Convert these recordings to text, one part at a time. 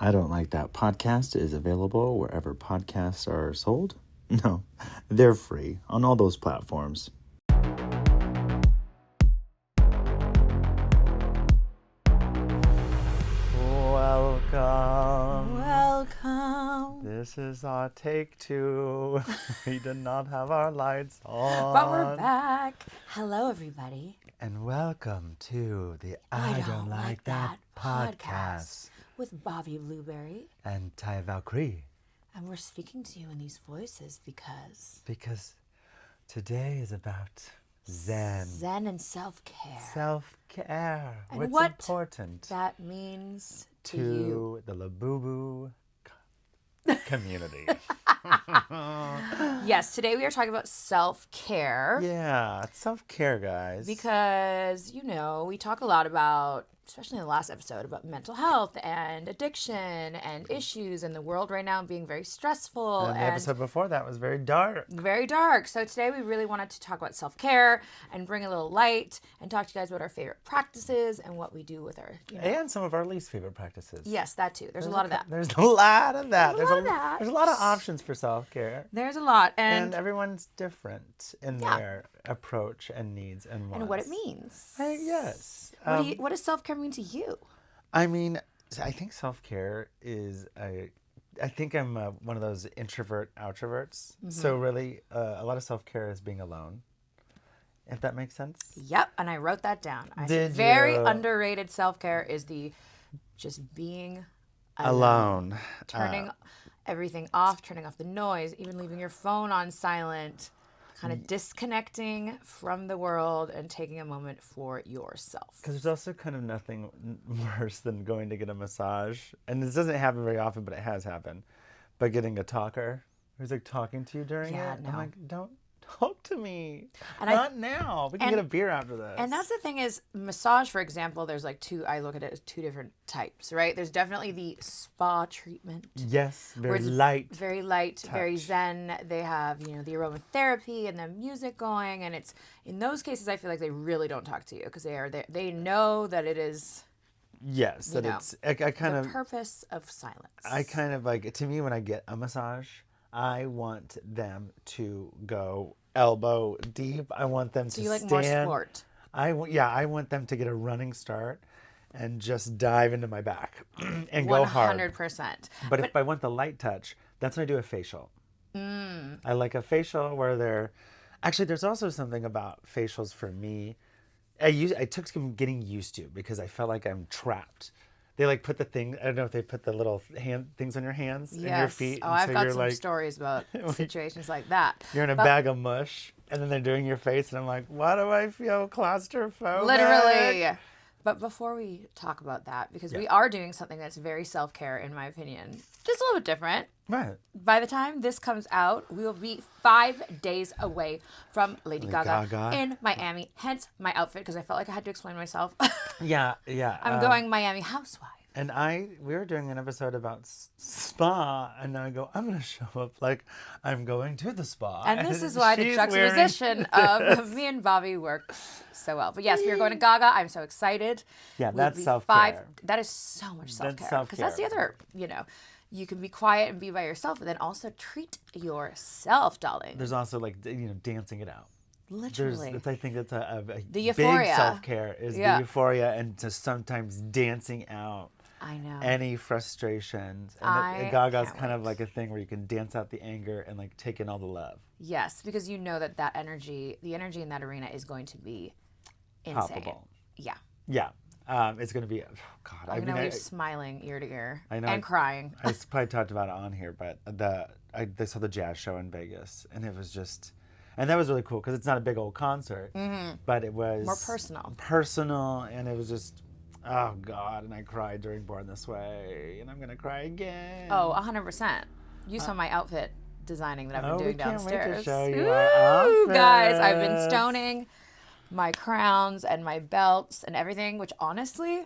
I Don't Like That podcast is available wherever podcasts are sold. No, they're free on all those platforms. Welcome. This is our take 2. We did not have our lights on. But we're back. Hello, everybody. And welcome to the I Don't Like That podcast with Bobby Blueberry and Taya Valkyrie. And we're speaking to you in these voices because today is about Zen. Zen and self-care. Self-care. And What's important that means to to you. the Labubu community. Yes, today we are talking about self-care. Yeah, it's self-care, guys. Because, we talk a lot about, especially in the last episode, about mental health and addiction and issues in the world right now being very stressful. And the episode before that was very dark. Very dark. So today we really wanted to talk about self-care and bring a little light and talk to you guys about our favorite practices and what we do with our, And some of our least favorite practices. Yes, that too. There's a lot of that. There's a lot of that. There's a lot of options for self-care. There's a lot. And everyone's different in their approach and needs and wants. And what it means. Yes. What does self-care mean to you? I mean, I think self-care is I think I'm one of those introvert-outroverts. Mm-hmm. So really, a lot of self-care is being alone, if that makes sense. Yep, and I wrote that down. Very underrated self-care is the just being alone. Turning everything off, turning off the noise, even leaving your phone on silent. Kind of disconnecting from the world and taking a moment for yourself. Because there's also kind of nothing worse than going to get a massage. And this doesn't happen very often, but it has happened. But getting a talker who's like talking to you during it. No. I'm like, don't talk to me. And Not now. We can get a beer after this. And that's the thing is, massage, for example, there's like I look at it as two different types, right? There's definitely the spa treatment. Yes, very light. Very light, touch. very zen. They have, the aromatherapy and the music going. And it's, in those cases, I feel like they really don't talk to you because they know that it is... Yes, that it's... I kind the of... purpose of silence. I kind of like... To me, when I get a massage... I want them to go elbow deep. I want them to stand. So you like more sport? I want them to get a running start and just dive into my back and go hard. 100%. But if I want the light touch, that's when I do a facial. I like a facial where they're... Actually, there's also something about facials for me. I took some getting used to because I felt like I'm trapped. They like put the thing, I don't know if they put the little hand things on your hands and your feet. Oh, I've got some stories about situations like that. You're in a bag of mush and then they're doing your face and I'm like, why do I feel claustrophobic? Literally. But before we talk about that, because we are doing something that's very self-care, in my opinion, just a little bit different. Right. By the time this comes out, we will be 5 days away from Lady Gaga in Miami. Hence my outfit, because I felt like I had to explain myself. Yeah. I'm going Miami housewife. And we were doing an episode about spa, and I go, I'm going to show up like I'm going to the spa. And this is why the juxtaposition of me and Bobby works so well. But yes, we are going to Gaga. I'm so excited. Yeah, that's self-care. That is so much self-care. That's self-care. Because that's the other, you can be quiet and be by yourself, but then also treat yourself, darling. There's also like, dancing it out. Literally. I think that's a the euphoria. Big self-care is the euphoria and just sometimes dancing out. I know. Any frustrations. And Gaga's kind of like a thing where you can dance out the anger and like take in all the love. Yes, because you know that energy, the energy in that arena is going to be insane. Palpable. Yeah. Yeah. It's going to be, I'm going to leave smiling ear to ear. I know. And crying. I probably talked about it on here, but they saw the jazz show in Vegas and it was just... And that was really cool because it's not a big old concert, but it was... More personal. Personal, and it was just... Oh, God, and I cried during Born This Way, and I'm going to cry again. Oh, 100%. You saw my outfit designing that I've been doing downstairs. Wait to show you our outfit. Guys, I've been stoning my crowns and my belts and everything, which honestly,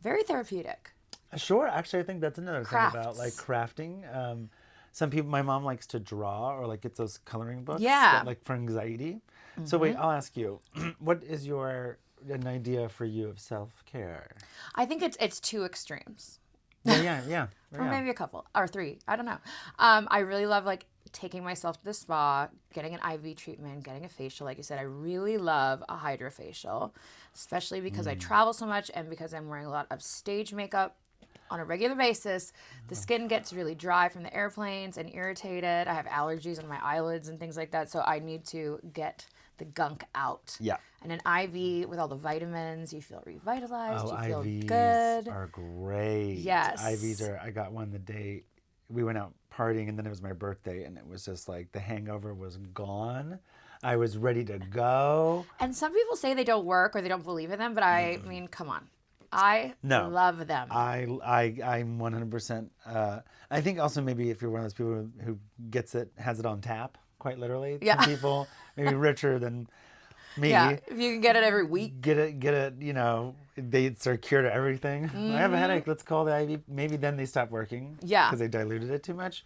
very therapeutic. Sure. Actually, I think that's another thing about, like, crafting. Some people, my mom likes to draw or, like, gets those coloring books. Yeah. Like, for anxiety. Mm-hmm. So, wait, I'll ask you, what is an idea for you of self-care? I think it's two extremes. Yeah. Or maybe a couple or 3. I don't know. I really love like taking myself to the spa, getting an IV treatment, getting a facial. Like you said, I really love a hydrofacial, especially because I travel so much and because I'm wearing a lot of stage makeup on a regular basis. The skin gets really dry from the airplanes and irritated. I have allergies on my eyelids and things like that. So I need to get the gunk out. Yeah. And an IV with all the vitamins, you feel revitalized, you feel IVs good. are great. Yes. I got one the day we went out partying, and then it was my birthday, and it was just like the hangover was gone. I was ready to go. And some people say they don't work or they don't believe in them, but I mean, come on. I love them. I'm 100%. I think also maybe if you're one of those people who has it on tap, quite literally. Yeah. Some people maybe richer than me. Yeah, if you can get it every week. Get it, it's their cure to everything. I have a headache, let's call the IV. Maybe then they stop working. Yeah. Because they diluted it too much.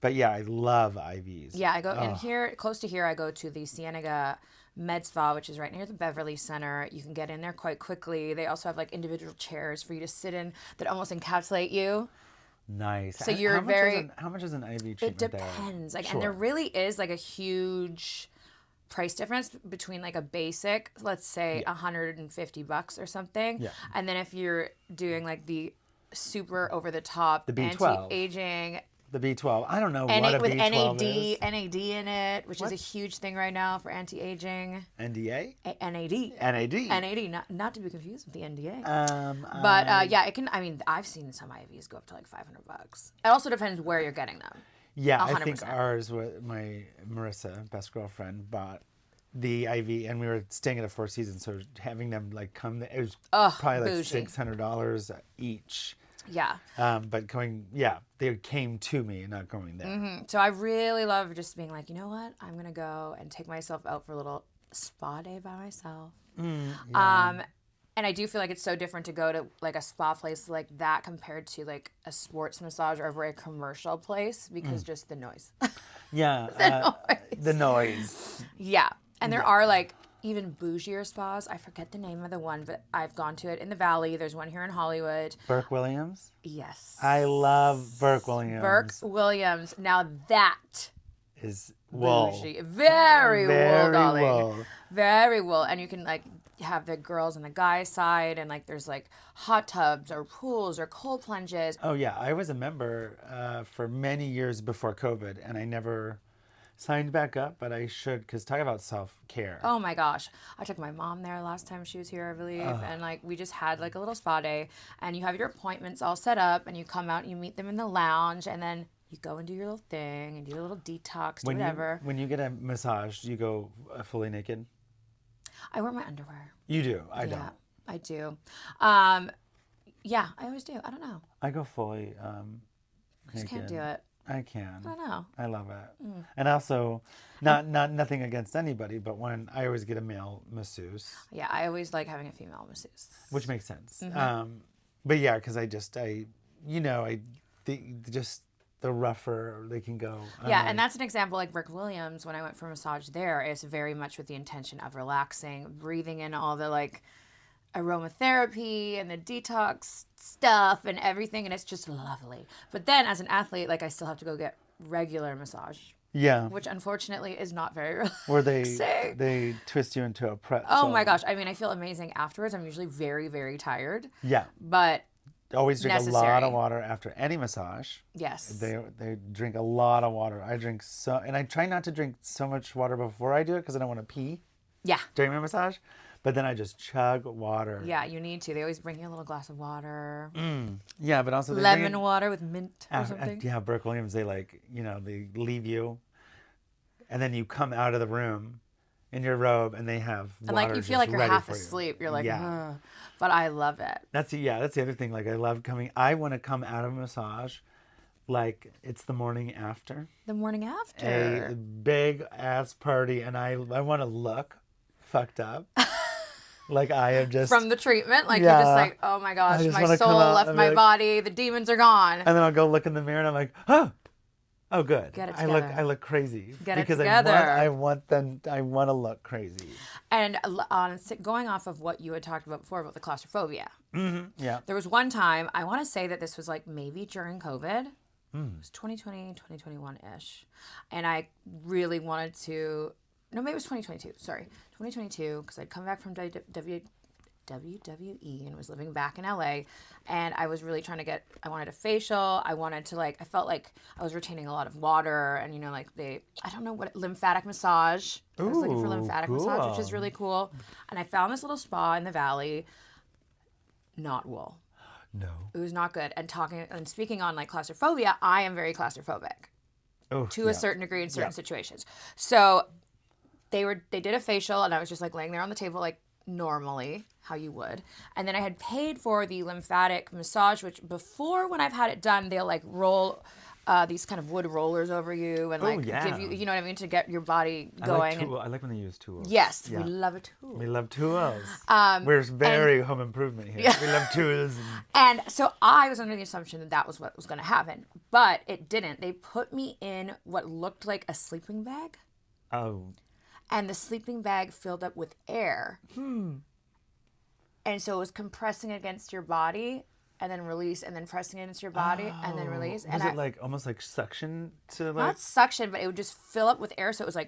But yeah, I love IVs. Yeah, I go in here, close to here, I go to the Cienega Med Spa, which is right near the Beverly Center. You can get in there quite quickly. They also have like individual chairs for you to sit in that almost encapsulate you. Nice. So you're how much is an IV treatment? It depends. Like, Sure. and there really is like a huge price difference between like a basic, let's say $150 or something. Yeah. And then if you're doing like the super over the top The B12. anti-aging The B12. I don't know what a with B12 NAD, is. NAD in it, which is a huge thing right now for anti-aging. NDA? NAD. NAD. NAD, not to be confused with the NDA. But yeah, it can. I mean, I've seen some IVs go up to like $500. It also depends where you're getting them. yeah, I 100%. think ours, my Marissa, best girlfriend, bought the IV, and we were staying at a Four Seasons, so having them like come, it was probably like bougie. $600 each. Yeah. But they came to me, not going there. So I really love just being like, you know what? I'm going to go and take myself out for a little spa day by myself. And I do feel like it's so different to go to like a spa place like that compared to like a sports massage or a very commercial place because just the noise. Yeah. The noise. Yeah. And there are like even bougier spas. I forget the name of the one, but I've gone to it in the Valley. There's one here in Hollywood. Burke Williams? Yes. I love Burke Williams. Burke Williams. Now that is wool. bougie. Very wool, darling. Wool. Very wool. And you can like have the girls and the guys side, and like there's like hot tubs or pools or cold plunges. Oh yeah, I was a member for many years before COVID, and I never signed back up, but I should, because talk about self-care. Oh my gosh. I took my mom there last time she was here, I believe. And like we just had like a little spa day, and you have your appointments all set up, and you come out and you meet them in the lounge, and then you go and do your little thing and do your little detox, whatever. When you get a massage, do you go fully naked? I wear my underwear. You do. I Yeah, don't. I do. Yeah, I always do. I don't know. I go fully I just can't do it. I can. I don't know. I love it. And also, nothing against anybody, but when I always get a male masseuse. Yeah, I always like having a female masseuse. Which makes sense. But yeah, because the rougher they can go. Yeah, and that's an example like Burke Williams, when I went for a massage there, it's very much with the intention of relaxing, breathing in all the like aromatherapy and the detox stuff and everything, and it's just lovely. But then as an athlete, like I still have to go get regular massage. Yeah. Which unfortunately is not very relaxing. Where they twist you into a pretzel. Oh my gosh. I mean, I feel amazing afterwards. I'm usually very, very tired. Yeah. But always drink a lot necessary. of water after any massage. Yes. They drink a lot of water. I drink and I try not to drink so much water before I do it because I don't want to pee Yeah. during my massage. But then I just chug water. Yeah, you need to. They always bring you a little glass of water. Yeah, but also Lemon water with mint or something. Yeah, Burke Williams, they they leave you, and then you come out of the room in your robe, and they have water. And like you feel like you're ready half for you. asleep. You're like, Yeah. ugh. But I love it. That's the other thing. Like I love coming. I want to come out of a massage, like it's the morning after. The morning after. A big ass party, and I want to look fucked up. Like I am just From the treatment, like Yeah. you're just like, oh my gosh, just my wanna soul come out left and my be like- body, the demons are gone. And then I'll go look in the mirror, and I'm like, oh, Oh, good. Get it I look together. crazy Get it because together. I want to look crazy. And on going off of what you had talked about before about the claustrophobia, Yeah. there was one time, I want to say that this was like maybe during COVID. It was 2020, 2021-ish. And I really wanted to, no, maybe it was 2022. Sorry. 2022, because I'd come back from WWE and was living back in LA, and I was really trying to I wanted a facial. I wanted to I felt like I was retaining a lot of water, and I don't know lymphatic massage. I was looking for lymphatic massage, which is really cool. And I found this little spa in the valley. Not wool. No. It was not good. And speaking on claustrophobia, I am very claustrophobic to a certain degree in certain situations. So they did a facial, and I was just laying there on the table normally how you would, and then I had paid for the lymphatic massage, which before, when I've had it done, they'll roll these kind of wood rollers over you and give you, you know what I mean, to get your body going. I like when they use tools. Yes, we love a tool. We love tools. We're very home improvement here. Yeah. We love tools. And so I was under the assumption that was what was going to happen, but it didn't. They put me in what looked like a sleeping bag. Oh. And the sleeping bag filled up with air. And so it was compressing against your body and then release, and then pressing against your body and then release. Was it almost like suction to not suction, but it would just fill up with air, so it was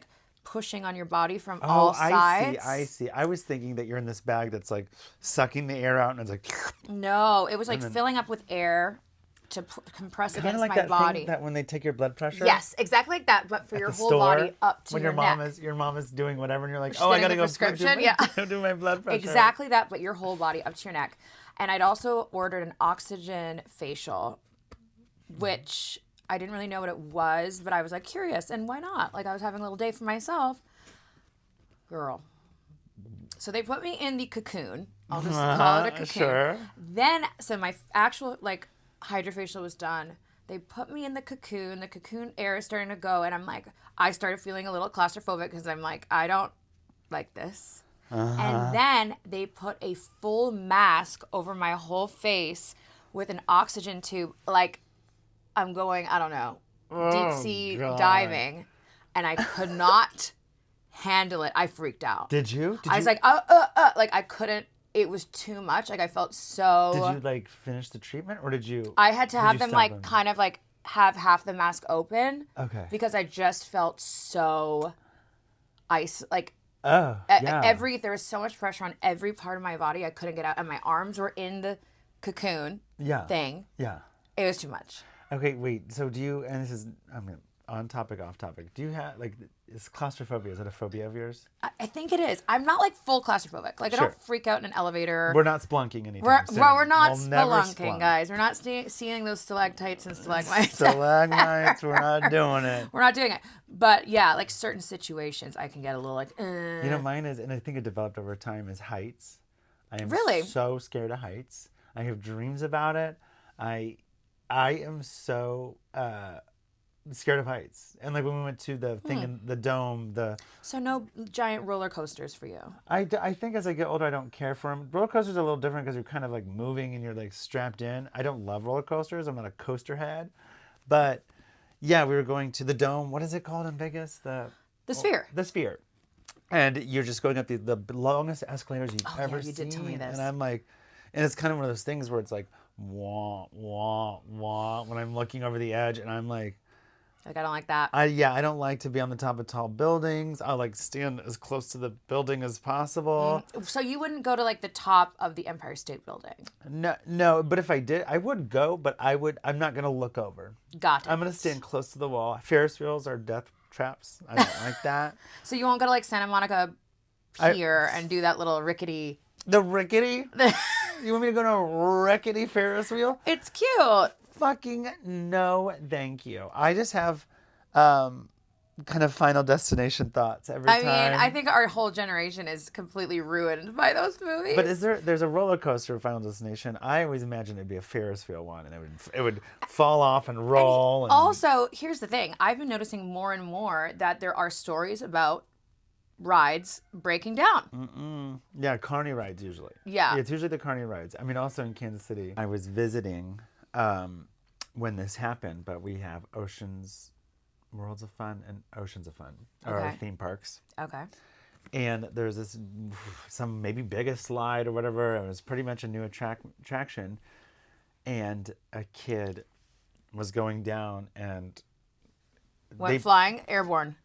pushing on your body from all sides. I see. I was thinking that you're in this bag that's sucking the air out, and it's No, it was filling up with air to compress against my body. Thing that when they take your blood pressure. Yes, exactly like that, but for your whole body up to when your neck. Your mom is doing whatever, and you're like, oh, I gotta go do my blood pressure. Exactly that, but your whole body up to your neck. And I'd also ordered an oxygen facial, which I didn't really know what it was, but I was curious, and why not? I was having a little day for myself. Girl. So they put me in the cocoon. I'll just call it a cocoon. Sure. Then, so my actual hydrofacial was done. They put me in the cocoon. The cocoon air is starting to go, and I started feeling a little claustrophobic because I'm I don't like this. And then they put a full mask over my whole face with an oxygen tube, I'm going, I don't know, deep sea diving, and I could not handle it. I freaked out. Did you? I was I couldn't. It was too much. I felt so. Did you finish the treatment, or did you? I had to have them kind of have half the mask open. Okay. Because I just felt so Oh, yeah. There was so much pressure on every part of my body. I couldn't get out, and my arms were in the cocoon thing. Yeah. It was too much. Okay, wait. So do you? And this is on topic, off topic. Do you have is claustrophobia? Is it a phobia of yours? I think it is. I'm not full claustrophobic. I don't freak out in an elevator. We're not splunking anytime soon. We're not spelunking, guys. We're not seeing those stalactites and stalagmites. Stalagmites. We're not doing it. We're not doing it. But yeah, certain situations, I can get a little mine is, and I think it developed over time, is heights. I am really so scared of heights. I have dreams about it. I am so scared of heights. And when we went to the thing in the dome, So no giant roller coasters for you. I think as I get older, I don't care for them. Roller coasters are a little different because you're kind of moving and you're strapped in. I don't love roller coasters. I'm not a coaster head. But yeah, we were going to the dome. What is it called in Vegas? The Sphere. The Sphere. And you're just going up the longest escalators you've ever seen. You did tell me this. And I'm and it's kind of one of those things where it's wah, wah, wah, when I'm looking over the edge, and I'm I don't like that. I don't like to be on the top of tall buildings. I stand as close to the building as possible. So you wouldn't go to the top of the Empire State Building? No. But if I did, I would go. But I'm not gonna look over. Got it. I'm gonna stand close to the wall. Ferris wheels are death traps. I don't like that. So you won't go to Santa Monica Pier and do that little rickety. The rickety? You want me to go to a rickety Ferris wheel? It's cute. Fucking no, thank you. I just have kind of Final Destination thoughts every time. I think our whole generation is completely ruined by those movies. But there's a roller coaster of Final Destination. I always imagined it'd be a Ferris wheel one, and it would fall off and roll. Also, here's the thing. I've been noticing more and more that there are stories about rides breaking down. Yeah, carny rides usually. Yeah. It's usually the carny rides. Also in Kansas City, I was visiting when this happened, but we have Ocean's Worlds of Fun and Oceans of Fun, or Okay. theme parks. Okay. And there's this, some maybe biggest slide or whatever. It was pretty much a new attraction. And a kid was going down and Went flying, airborne.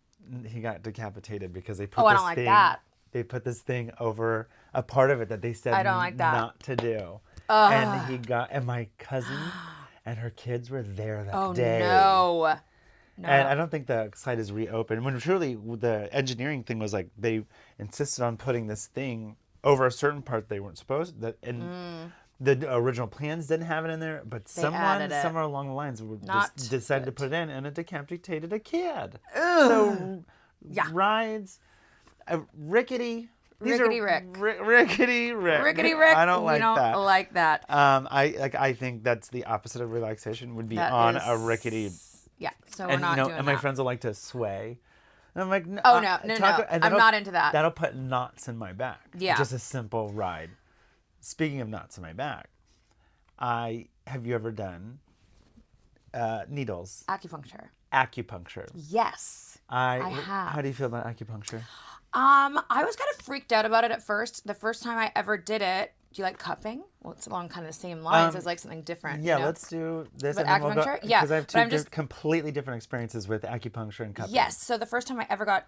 he got decapitated because they put Oh, I this don't like thing. that. They put this thing over a part of it that they said I don't like that. not to do. And my cousin and her kids were there that day. Oh, no. And I don't think the site is reopened. When truly the engineering thing was like they insisted on putting this thing over a certain part they weren't supposed that, and the original plans didn't have it in there, but someone added it. somewhere along the lines Not just decided to put it in, and it decapitated a kid. Ugh. So Yeah. rides, rickety. Rickety Rick. Rickety Rick. Rickety Rick. I don't like that. Like that. I think that's the opposite of relaxation would be That on is- a rickety. Yeah. So we're And not doing and my that. friends will like to sway. And I'm like, no, Oh, no. and I'm that'll- not into that. That'll put knots in my back. Yeah. Just a simple ride. Speaking of knots in my back, have you ever done needles? Acupuncture. Acupuncture. Yes. I have. How do you feel about acupuncture? I was kind of freaked out about it at first. The first time I ever did it, do you like cupping? Well, it's along kind of the same lines as like something different. Yeah, you know? let's do this. But and then we'll go, acupuncture? Yeah, because I have but two I'm just- completely different experiences with acupuncture and cupping. Yes. So the first time I ever got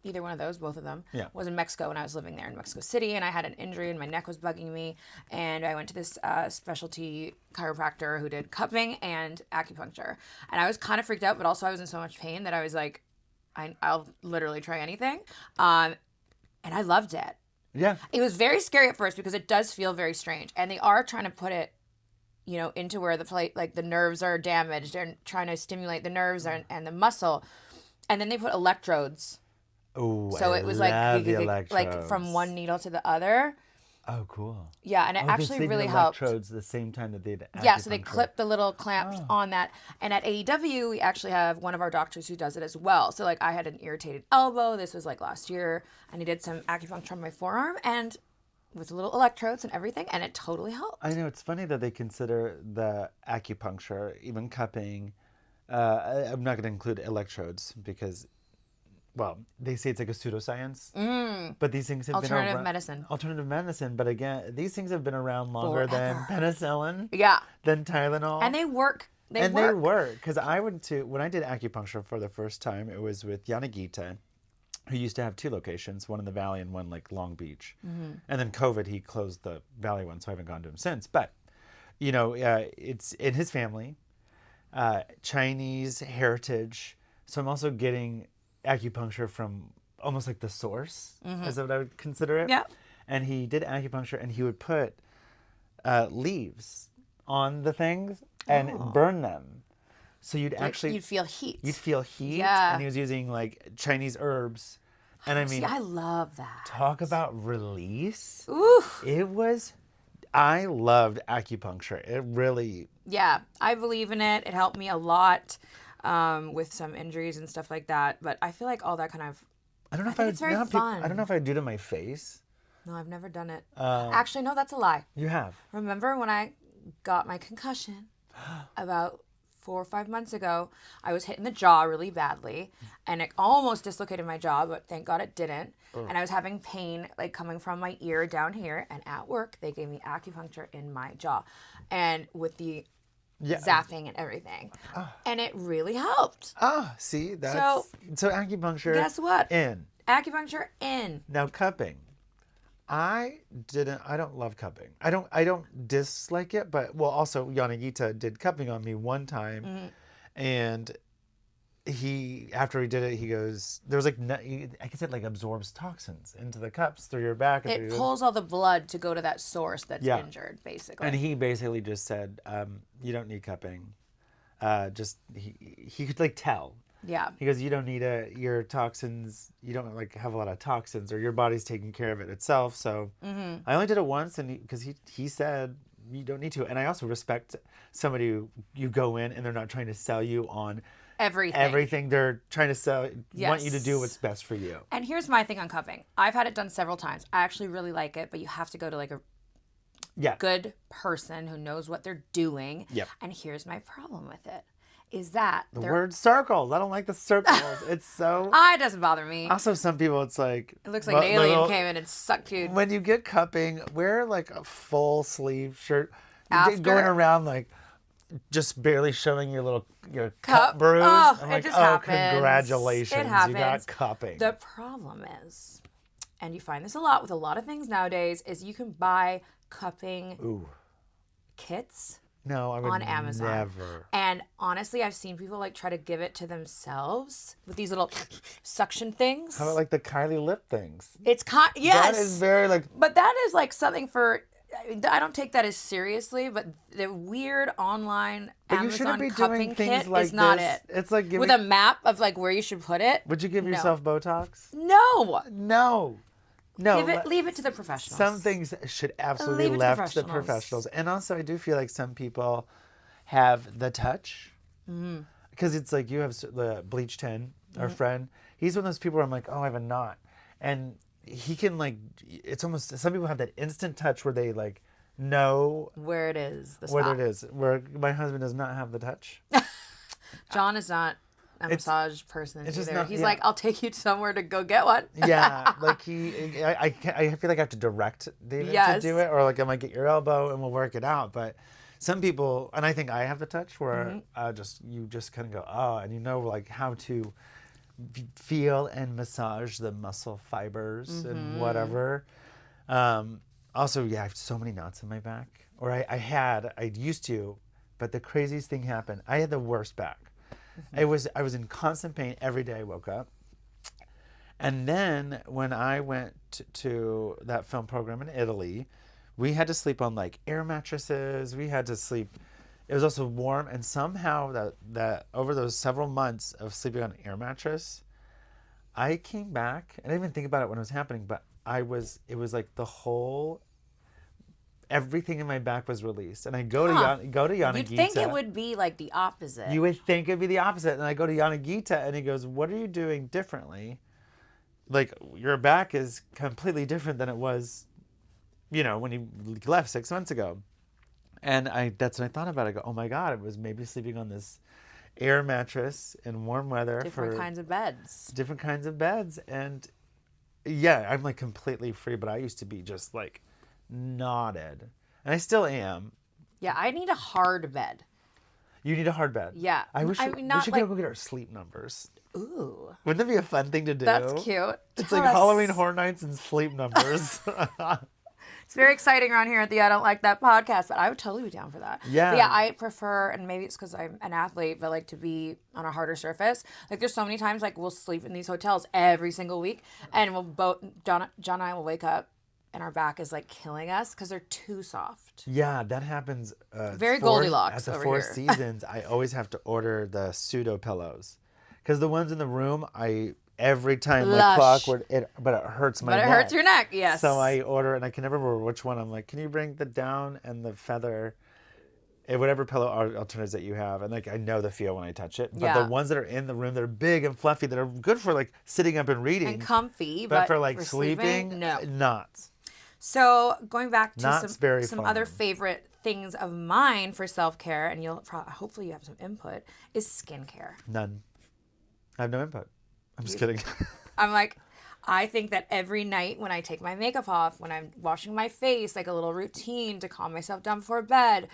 either one of those, both of them, Yeah. was in Mexico when I was living there in Mexico City, and I had an injury and my neck was bugging me, and I went to this specialty chiropractor who did cupping and acupuncture, and I was kind of freaked out, but also I was in so much pain that I was like, I'll literally try anything, and I loved it. Yeah. It was very scary at first because it does feel very strange, and they are trying to put it, into where the nerves are damaged. They're trying to stimulate the nerves and the muscle, and then they put electrodes. Oh, So it was like electrodes. from one needle to the other. Oh, cool. Yeah, and it actually they did really helped. electrodes the same time that they did acupuncture. Yeah, so they clip the little clamps on that. And at AEW, we actually have one of our doctors who does it as well. So like I had an irritated elbow. This was like last year, and he did some acupuncture on my forearm and with little electrodes and everything, and it totally helped. I know, it's funny that they consider the acupuncture, even cupping. I'm not going to include electrodes because, well, they say it's like a pseudoscience. But these things have been around. Alternative medicine. But again, these things have been around longer than penicillin, Yeah. than Tylenol. And they work. They work. Because when I did acupuncture for the first time, it was with Yanagita, who used to have two locations, one in the Valley and one like Long Beach. And then COVID, he closed the Valley one, so I haven't gone to him since. But, it's in his family, Chinese heritage. So I'm also getting acupuncture from almost like the source, is what I would consider it. Yeah. And he did acupuncture, and he would put leaves on the things and burn them. So you'd feel heat. You'd feel heat. Yeah. And he was using like Chinese herbs. And I mean, See, I love that. talk about release. Oof. I loved acupuncture. It really, Yeah, I believe in it. It helped me a lot with some injuries and stuff like that. But I feel like all that kind of, I don't know if think I it's very fun. I don't know if I'd do it to my face. no, I've never done it. Actually, no, that's a lie. You have. Remember when I got my concussion about 4 or 5 months ago? I was hit in the jaw really badly, and it almost dislocated my jaw, but thank God it didn't. And I was having pain like coming from my ear down here, and at work they gave me acupuncture in my jaw, and with the zapping and everything, and it really helped. See, that's so acupuncture. Guess what? In. Acupuncture in. Now cupping. I don't love cupping. I don't dislike it, but also Yanagita did cupping on me one time, and after he did it, he goes, there was like, I guess it like absorbs toxins into the cups through your back. It pulls all the blood to go to that source that's injured, basically. And he basically just said, you don't need cupping. He could like tell. Yeah. He goes, you don't need your toxins. You don't like have a lot of toxins, or your body's taking care of it itself. So I only did it once, and because he said you don't need to. And I also respect somebody who you go in and they're not trying to sell you on everything. They're trying to want you to do what's best for you. And here's my thing on cupping. I've had it done several times. I actually really like it, but you have to go to like Yeah. good person who knows what they're doing. Yep. And here's my problem with it. Is that The word circles. I don't like the circles. It's so... it doesn't bother me. Also, some people, it's like... It looks like an alien came in and sucked you. When you get cupping, wear like a full sleeve shirt. After? Going around like just barely showing your cup bruise. Oh, I'm it like, just happens. Congratulations. It happens. You got cupping. The problem is, and you find this a lot with a lot of things nowadays, is you can buy cupping kits. No, I would on Amazon. never. And honestly, I've seen people like try to give it to themselves with these little suction things. How about like the Kylie lip things? It's yes. That is very like... But that is like something for... I don't take that as seriously, but the weird online Amazon cupping kit is not it. It's like with a map of like where you should put it. Would you give yourself Botox? No. No. Leave it to the professionals. Some things should absolutely be left to the professionals. And also, I do feel like some people have the touch. Because it's like you have the Bleach 10, our friend. He's one of those people where I'm like, oh, I have a knot. And he can like, it's almost, some people have that instant touch where they like know where it is. Where it is. Where my husband does not have the touch. John is not a massage person either. He's yeah. like, I'll take you somewhere to go get one. Yeah, like I feel like I have to direct David to do it, or like I might get your elbow and we'll work it out. But some people, and I think I have the touch where you just kind of go, oh, and you know like how to feel and massage the muscle fibers and whatever. Also, I have so many knots in my back, or I used to, but the craziest thing happened. I had the worst back. I was in constant pain every day I woke up. And then when I went to that film program in Italy, we had to sleep on like air mattresses. We had to sleep. It was also warm, and somehow that over those several months of sleeping on an air mattress, I came back, and I didn't even think about it when it was happening, but it was like everything in my back was released. And I go to Yanagita. You'd think it would be like the opposite. You would think it'd be the opposite. And I go to Yanagita, and he goes, what are you doing differently? Like, your back is completely different than it was, when you left 6 months ago. And that's when I thought about it. I go, oh my God, it was maybe sleeping on this air mattress in warm weather. Different kinds of beds. Different kinds of beds. And yeah, I'm like completely free, but I used to be just like knotted. And I still am. Yeah, I need a hard bed. You need a hard bed? Yeah. We should go get our sleep numbers. Ooh. Wouldn't that be a fun thing to do? That's cute. It's like Halloween Horror Nights and sleep numbers. It's very exciting around here at the I Don't Like That podcast, but I would totally be down for that. Yeah. But yeah, I prefer, and maybe it's because I'm an athlete, but like to be on a harder surface. Like there's so many times like we'll sleep in these hotels every single week, and John and I will wake up and our back is like killing us because they're too soft. Yeah, that happens. Very Goldilocks at the over Four here. Seasons. I always have to order the pseudo pillows because the ones in the room, every time my clock would, but it hurts my neck. But it hurts your neck, yes. So I order, and I can never remember which one. I'm like, can you bring the down and the feather, and whatever pillow alternatives that you have, and like I know the feel when I touch it. But the ones that are in the room that are big and fluffy, that are good for like sitting up and reading and comfy, but for like sleeping, no, not. So going back to some fun. Other favorite things of mine for self-care, and hopefully you have some input, is skincare. None. I have no input. I'm just kidding. I'm like, I think that every night when I take my makeup off, when I'm washing my face, like a little routine to calm myself down before bed,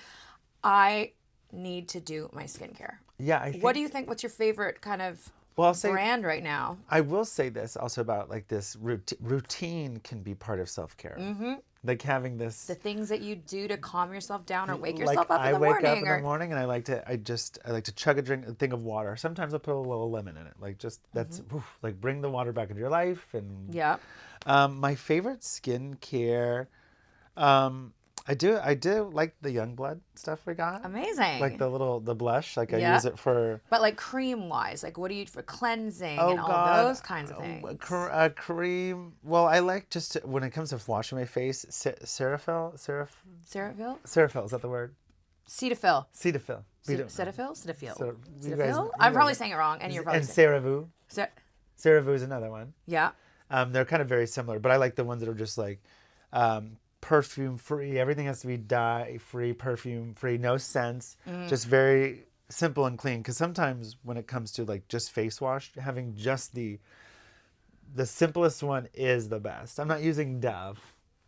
I need to do my skincare. Yeah. What do you think? What's your favorite kind of brand right now? I will say this also about like this routine can be part of self-care. Mm-hmm. Like having this. The things that you do to calm yourself down or wake yourself up in the morning. I wake up in the morning and I like to chug a thing of water. Sometimes I'll put a little lemon in it. Like like bring the water back into your life. And yeah. My favorite skincare, I do like the Youngblood stuff we got. Amazing. Like the blush. Like I use it for. But like cream wise, like what do you for cleansing and all those kinds of things? Cream. Well, I like just when it comes to washing my face, Cetaphil. Cetaphil, is that the word? Cetaphil. Cetaphil. Cetaphil. I'm probably saying it wrong, and you're probably CeraVe. CeraVe is another one. Yeah. They're kind of very similar, but I like the ones that are just like perfume free. Everything has to be dye free, perfume free, no scents. Just very simple and clean. Because sometimes when it comes to like just face wash, having just the simplest one is the best. I'm not using Dove.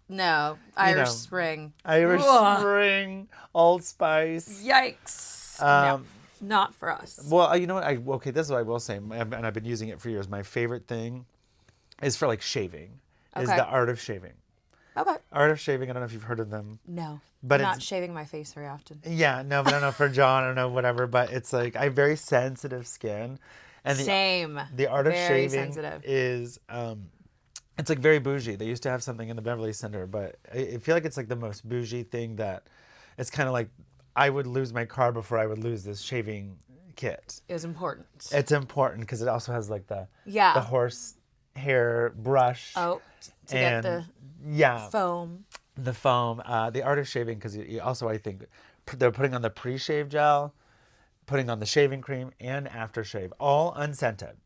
No, Irish Spring. Irish Ugh. Spring, Old Spice. Yikes. No, not for us. Well, you know what? Okay, this is what I will say, and I've been using it for years. My favorite thing is for like shaving. Is Okay. the Art of Shaving. Okay. Art of Shaving. I don't know if you've heard of them. No, But I'm not it's- shaving my face very often. Yeah, no, but I don't know for John. I don't know, whatever. But it's like I have very sensitive skin, and Same. the Art of Very Shaving sensitive. is it's like very bougie. They used to have something in the Beverly Center, but I feel like it's like the most bougie thing that it's kind of like I would lose my car before I would lose this shaving kit. It was important. It's important because it also has like the Yeah. horse hair brush. Oh, to get and the yeah, foam. the foam, the Art of Shaving, because you also, I think, they're putting on the pre-shave gel, putting on the shaving cream, and aftershave, all unscented.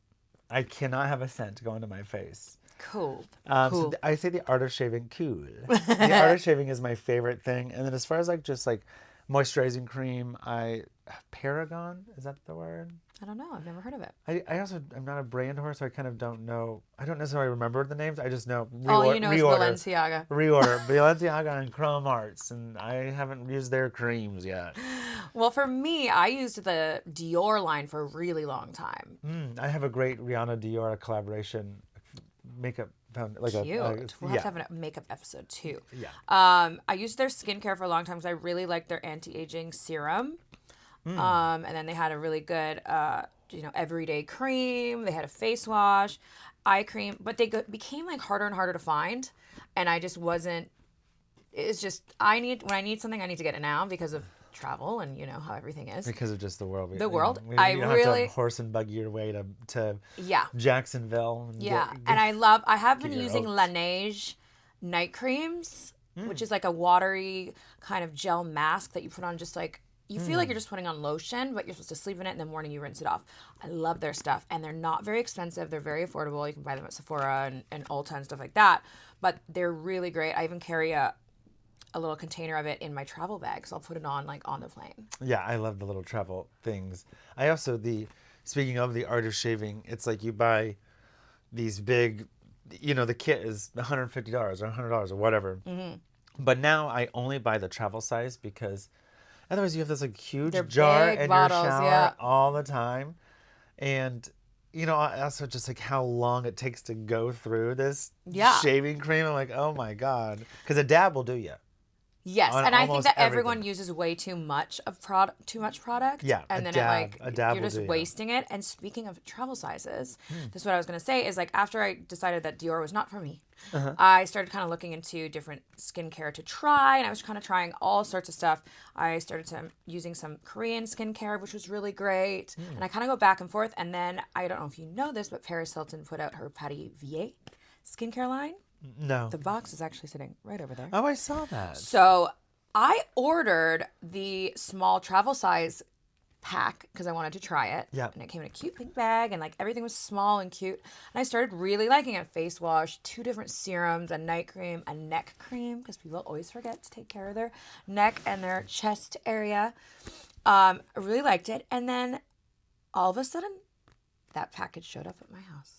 I cannot have a scent go into my face. Cool. So I say the Art of Shaving, cool. The Art of Shaving is my favorite thing. And then as far as like just like moisturizing cream, Paragon, is that the word? I don't know. I've never heard of it. I'm not a brand whore, so I kind of don't know. I don't necessarily remember the names. I just know All you know is Balenciaga. Reorder Balenciaga and Chrome Arts, and I haven't used their creams yet. Well, for me, I used the Dior line for a really long time. I have a great Rihanna Dior collaboration makeup found like Cute. We'll have to have a makeup episode too. Yeah. I used their skincare for a long time because I really liked their anti-aging serum. And then they had a really good, everyday cream. They had a face wash, eye cream, but they became like harder and harder to find. And I just wasn't. It's just when I need something, I need to get it now because of travel and you know how everything is. Because of just the world. The world. You I don't really have to horse and buggy your way to yeah. Jacksonville. And Yeah, get- and I have been your using oats. Laneige night creams, which is like a watery kind of gel mask that you put on just like, you feel like you're just putting on lotion, but you're supposed to sleep in it, and in the morning you rinse it off. I love their stuff, and they're not very expensive. They're very affordable. You can buy them at Sephora and Ulta and stuff like that, but they're really great. I even carry a little container of it in my travel bag, so I'll put it on like on the plane. Yeah, I love the little travel things. I also, speaking of the Art of Shaving, it's like you buy these big, the kit is $150 or $100 or whatever. But now I only buy the travel size because otherwise you have this like huge They're jar big in bottles, your shower yeah. all the time. And, also just like how long it takes to go through this Yeah. shaving cream. I'm like, oh my God. Because a dab will do you. Yes, On and I think almost that everyone everything. uses way too much product. Yeah, and a then dab you're will just do you. wasting it. And speaking of travel sizes, this is what I was gonna say is like after I decided that Dior was not for me, I started kind of looking into different skincare to try, and I was kind of trying all sorts of stuff. I started using some Korean skincare, which was really great, and I kind of go back and forth. And then I don't know if you know this, but Paris Hilton put out her Patty Vier skincare line. No. The box is actually sitting right over there. Oh, I saw that. So I ordered the small travel size pack because I wanted to try it. Yeah. And it came in a cute pink bag and like everything was small and cute. And I started really liking it. Face wash, 2 different serums, a night cream, a neck cream because people always forget to take care of their neck and their chest area. I really liked it. And then all of a sudden, that package showed up at my house.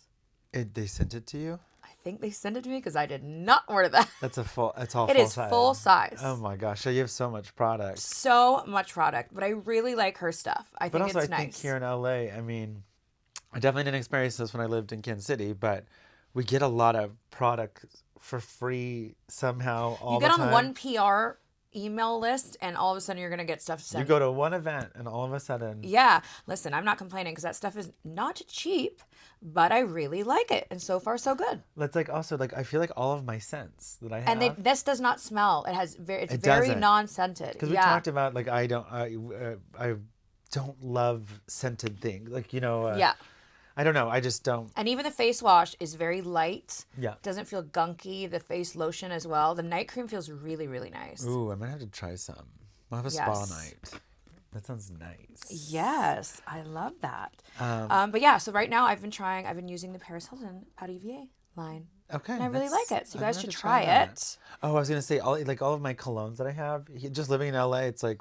They sent it to you? I think they sent it to me because I did not order that. It's all full It size. is full size. Oh my gosh. So you have so much product. So much product, but I really like her stuff. I But think also, it's I think nice. here in LA, I mean, I definitely didn't experience this when I lived in Kansas City, but we get a lot of product for free somehow all You the get time. on one PR email list, and all of a sudden you're gonna get stuff You sent. go to one event, and all of a sudden, Yeah, listen, I'm not complaining because that stuff is not cheap, but I really like it, and so far so good. it's like also like I feel like all of my scents that I have. And this does not smell. It's It very doesn't. non-scented. Because we Yeah. talked about like I don't love scented things like Yeah. I don't know, I just don't. And even the face wash is very light. Yeah. Doesn't feel gunky. The face lotion as well. The night cream feels really, really nice. Ooh, I might have to try some. We'll have a spa Yes. night. That sounds nice. Yes, I love that. But yeah, so right now I've been using the Paris Hilton Patty Vier line. Okay. And I really like it. So you I'm guys gonna should have to try try that. it. Oh, I was gonna say all of my colognes that I have. Just living in LA, it's like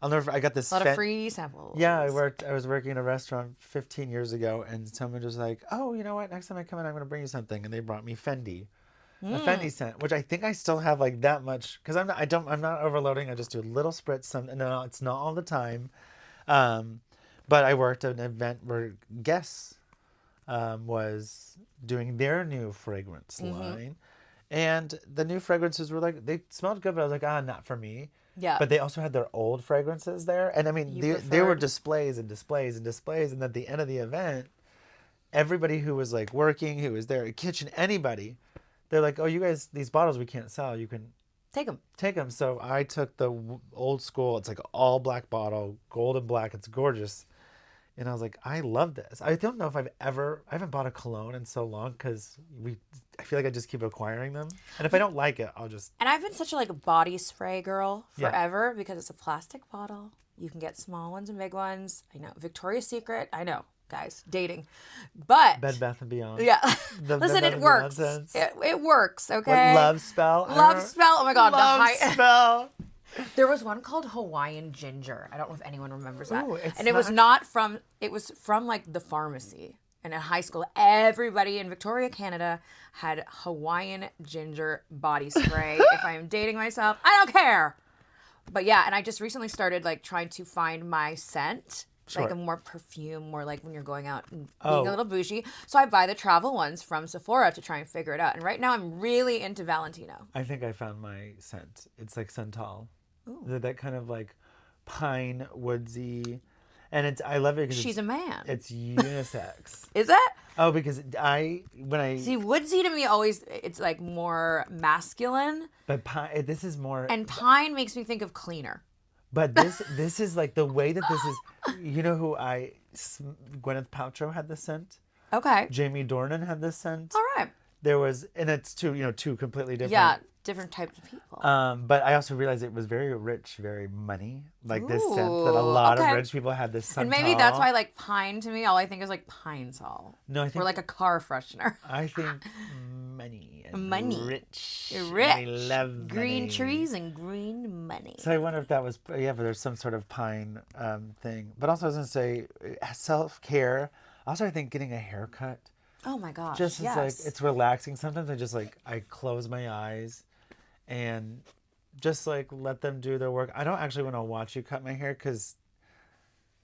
I'll never. I got this. A lot of free samples. Yeah, I was working in a restaurant 15 years ago, and someone was like, "Oh, you know what? Next time I come in, I'm gonna bring you something." And they brought me Fendi, a Fendi scent, which I think I still have like that much because I'm not overloading. I just do a little spritz. No, it's not all the time. But I worked at an event where Guess was doing their new fragrance line. And the new fragrances were like, they smelled good, but I was like, not for me. Yeah. But they also had their old fragrances there. And I mean, there were displays and displays and displays. And at the end of the event, everybody who was like working, who was there, kitchen, anybody, they're like, oh, you guys, these bottles we can't sell. You can Take them. So I took the old school, it's like all black bottle, gold and black. It's gorgeous. And I was like, I love this. I don't know if I haven't bought a cologne in so long because I feel like I just keep acquiring them. And if I don't like it, I'll just. And I've been such a body spray girl Yeah. forever because it's a plastic bottle. You can get small ones and big ones. I know. Victoria's Secret. I know, guys, dating. But. Bed Bath and Beyond. Yeah. The Listen, Bed it Bath works. and Beyond scents. It works, What, okay? Love Spell? Love Spell. Oh my God. Love Spell. There was one called Hawaiian Ginger. I don't know if anyone remembers that. Ooh, it's and it was from the pharmacy. And in high school, everybody in Victoria, Canada had Hawaiian Ginger body spray. If I am dating myself, I don't care. But yeah, and I just recently started trying to find my scent. Sure. A more perfume, more like when you're going out and being a little bougie. So I buy the travel ones from Sephora to try and figure it out. And right now I'm really into Valentino. I think I found my scent. It's like Santal. That kind of pine woodsy, and I love it because She's a man. It's unisex. Is it? Oh, because See, woodsy to me always it's more masculine. But pine, this is more. And pine makes me think of cleaner. But this is the way that this is. You know who Gwyneth Paltrow had this scent. Okay. Jamie Dornan had this scent. All right. There was, and it's two completely different. Yeah, different types of people. But I also realized it was very rich, very money. This scent that a lot of rich people had this scent. And maybe that's why pine to me, all I think is Pine Sol. No, I think. Or a car freshener. I think money. And Money. Rich. Rich. I love green money. trees and green money. So I wonder if that was, but there's some sort of pine thing. But also I was going to say, self-care. Also, I think getting a haircut. Oh my gosh. Just yes. it's relaxing. Sometimes I just I close my eyes and just let them do their work. I don't actually want to watch you cut my hair because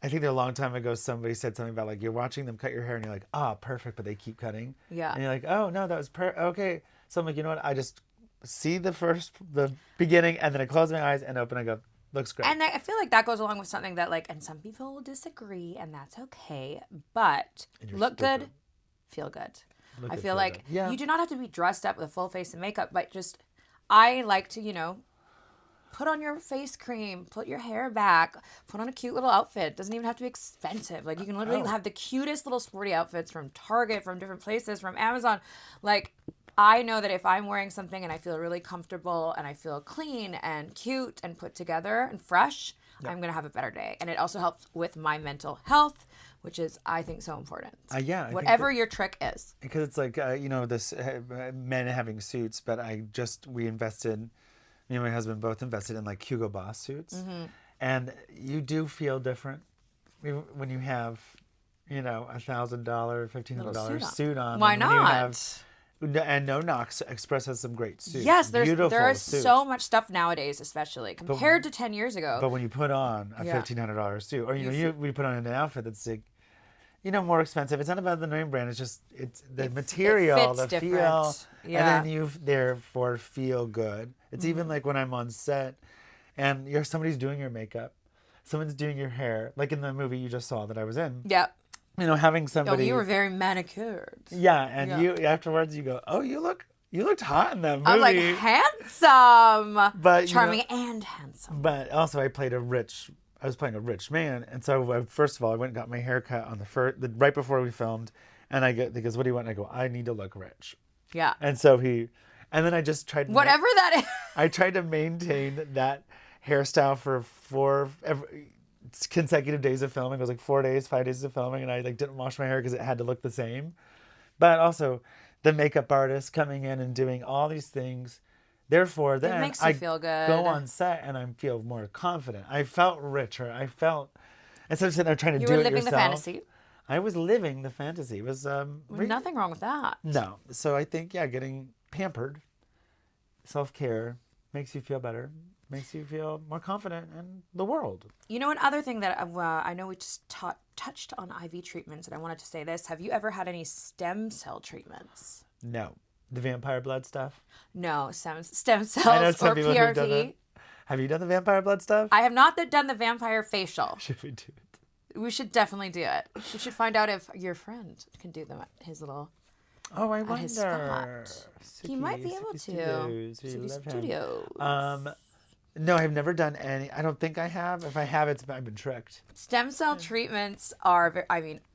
I think a long time ago somebody said something about you're watching them cut your hair and you're like, perfect, but they keep cutting. Yeah. And you're like, oh no, that was okay. So I'm like, you know what? I just see the beginning and then I close my eyes and open. I go, looks great. And I feel that goes along with something that and some people will disagree and that's okay, but look good, feel good. I feel you do not have to be dressed up with a full face of makeup, but just I like to, put on your face cream, put your hair back, put on a cute little outfit. It doesn't even have to be expensive. You can literally have the cutest little sporty outfits from Target, from different places, from Amazon. I know that if I'm wearing something and I feel really comfortable and I feel clean and cute and put together and fresh, I'm going to have a better day. And it also helps with my mental health, which is, I think, so important. Whatever your trick is. Because it's this men having suits, but we invested, me and my husband both invested in Hugo Boss suits. Mm-hmm. And you do feel different when you have, $1,000, $1,500 suit on. Why not? And no knocks. Express has some great suits. Yes, there is suits. so much stuff nowadays, especially compared to 10 years ago. But when you put on a $1,500 suit, or we put on an outfit that's more expensive. It's not about the name brand. It's the material, the different. feel, Yeah. and then you therefore feel good. It's even when I'm on set, and somebody's doing your makeup, someone's doing your hair, in the movie you just saw that I was in. Yep. Having somebody. Oh, you were very manicured. Yeah, and you afterwards you go, oh, you looked hot in that movie. I'm handsome, but charming and handsome. But also, I was playing a rich man, and so first of all, I went and got my hair cut on right before we filmed, and he goes, what do you want? And I go, I need to look rich. Yeah. And so and then I just tried. Whatever that is. I tried to maintain that hairstyle for 4 consecutive days of filming. It was 4 days, 5 days of filming, and I didn't wash my hair because it had to look the same. But also, the makeup artist coming in and doing all these things. Therefore, It then makes you feel good. go on set and I feel more confident. I felt richer. I felt, instead of sitting there trying to You do were it living yourself, the fantasy. I was living the fantasy. It was Nothing wrong with that. no. So I think getting pampered, self-care makes you feel better, makes you feel more confident in the world. You know, another thing that I know we just touched on IV treatments, and I wanted to say this. Have you ever had any stem cell treatments? No. The vampire blood stuff? No, stem I know cells some or people who've done PRP. that. Have you done the vampire blood stuff? I have not done the vampire facial. Should we do it? We should definitely do it. We should find out if your friend can do them at his little... Oh, I at his wonder. spot. He might be able to. Studios. We Suki love him. Studios. No, I've never done any. I don't think I have. If I have, I've been tricked. Stem cell treatments are,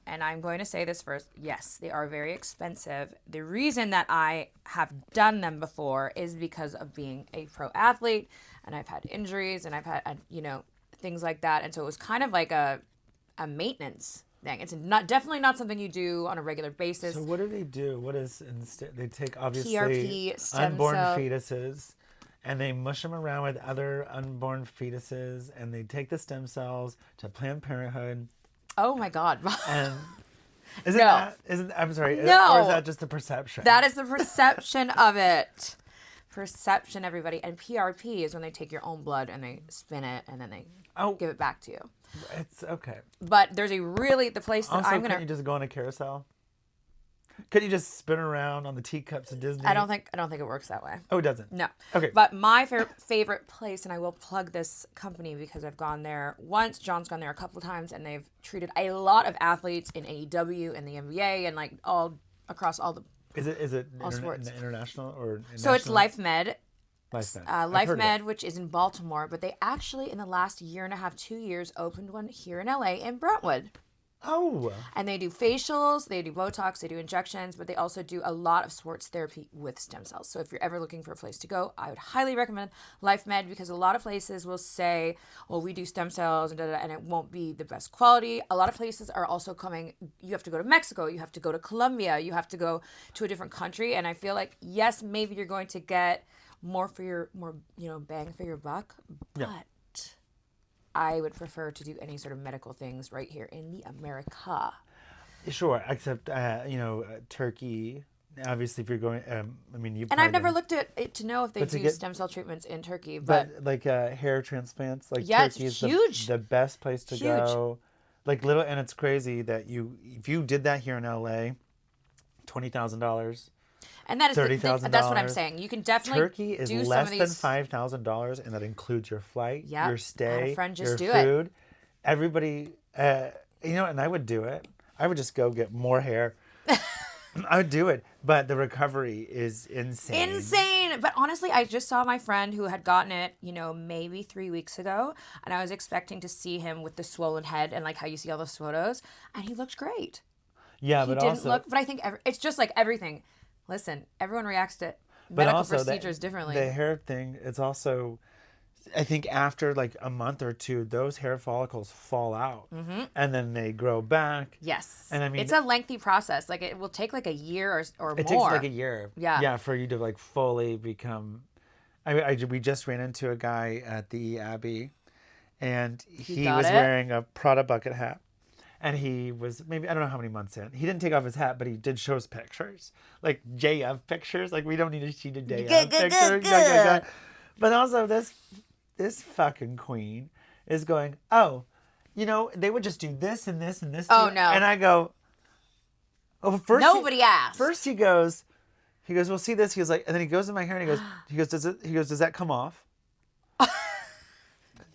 and I'm going to say this first, yes, they are very expensive. The reason that I have done them before is because of being a pro athlete, and I've had injuries, and I've had, things like that. And so it was kind of like a maintenance thing. It's definitely not something you do on a regular basis. So what do they do? What is instead? They take obviously PRP, stem unborn cell. fetuses, and they mush them around with other unborn fetuses, and they take the stem cells to Planned Parenthood. Oh my God. And isn't No. that? Isn't I'm sorry? No. Or is that just the perception? That is the perception of it. Perception, everybody. And PRP is when they take your own blood and they spin it and then they give it back to you. It's okay. But there's the place that Also, I'm couldn't gonna. you just go on a carousel? Couldn't you just spin around on the teacups of Disney? I don't think it works that way. Oh, it doesn't. No. Okay. But my favorite place, and I will plug this company because I've gone there once. John's gone there a couple times, and they've treated a lot of athletes in AEW and the NBA and like all across all the. Is it sports. international or? So it's national? Life Med. Life Med. I've Life heard of Med, it. which is in Baltimore, but they actually in the last year and a half, 2 years, opened one here in LA in Brentwood. Oh. And they do facials, they do Botox, they do injections, but they also do a lot of sports therapy with stem cells. So if you're ever looking for a place to go, I would highly recommend Life Med because a lot of places will say, well, we do stem cells and and it won't be the best quality. A lot of places are also coming, you have to go to Mexico, you have to go to Colombia, you have to go to a different country. And I feel like, yes, maybe you're going to get more bang for your buck, but I would prefer to do any sort of medical things right here in the America. Sure, except Turkey. Obviously, if you're going, you. And I've never looked at it to know if they do stem cell treatments in Turkey, but like hair transplants, like yeah, it's Turkey is huge. the best place to go. Like and it's crazy that if you did that here in LA, $20,000. And that is $30,000. that's what I'm saying. You can definitely Turkey is do less some than of these. $5,000, and that includes your flight, your stay, I had a friend just your do food. Everybody, and I would do it. I would just go get more hair. I would do it, but the recovery is insane. Insane. But honestly, I just saw my friend who had gotten it, maybe 3 weeks ago, and I was expecting to see him with the swollen head and like how you see all those photos, and he looked great. Yeah, He but didn't also, look. But I think it's just like everything. Listen, everyone reacts to medical procedures differently. The hair thing, it's also, I think after like a month or two, those hair follicles fall out, and then they grow back. Yes, and it's a lengthy process. Like it will take like a year or more. It takes like a year. Yeah, for you to like fully become. We just ran into a guy at the Abbey, and he was wearing a Prada bucket hat. And he was maybe, I don't know how many months in. He didn't take off his hat, but he did show us pictures. Like JF pictures. Like we don't need to see the JF picture. Good. But also this fucking queen is going, they would just do this and this and this. Oh, no. And I go, first. Nobody asked. First he goes, well, see this? He goes like, and then he goes in my hair and he goes, does that come off?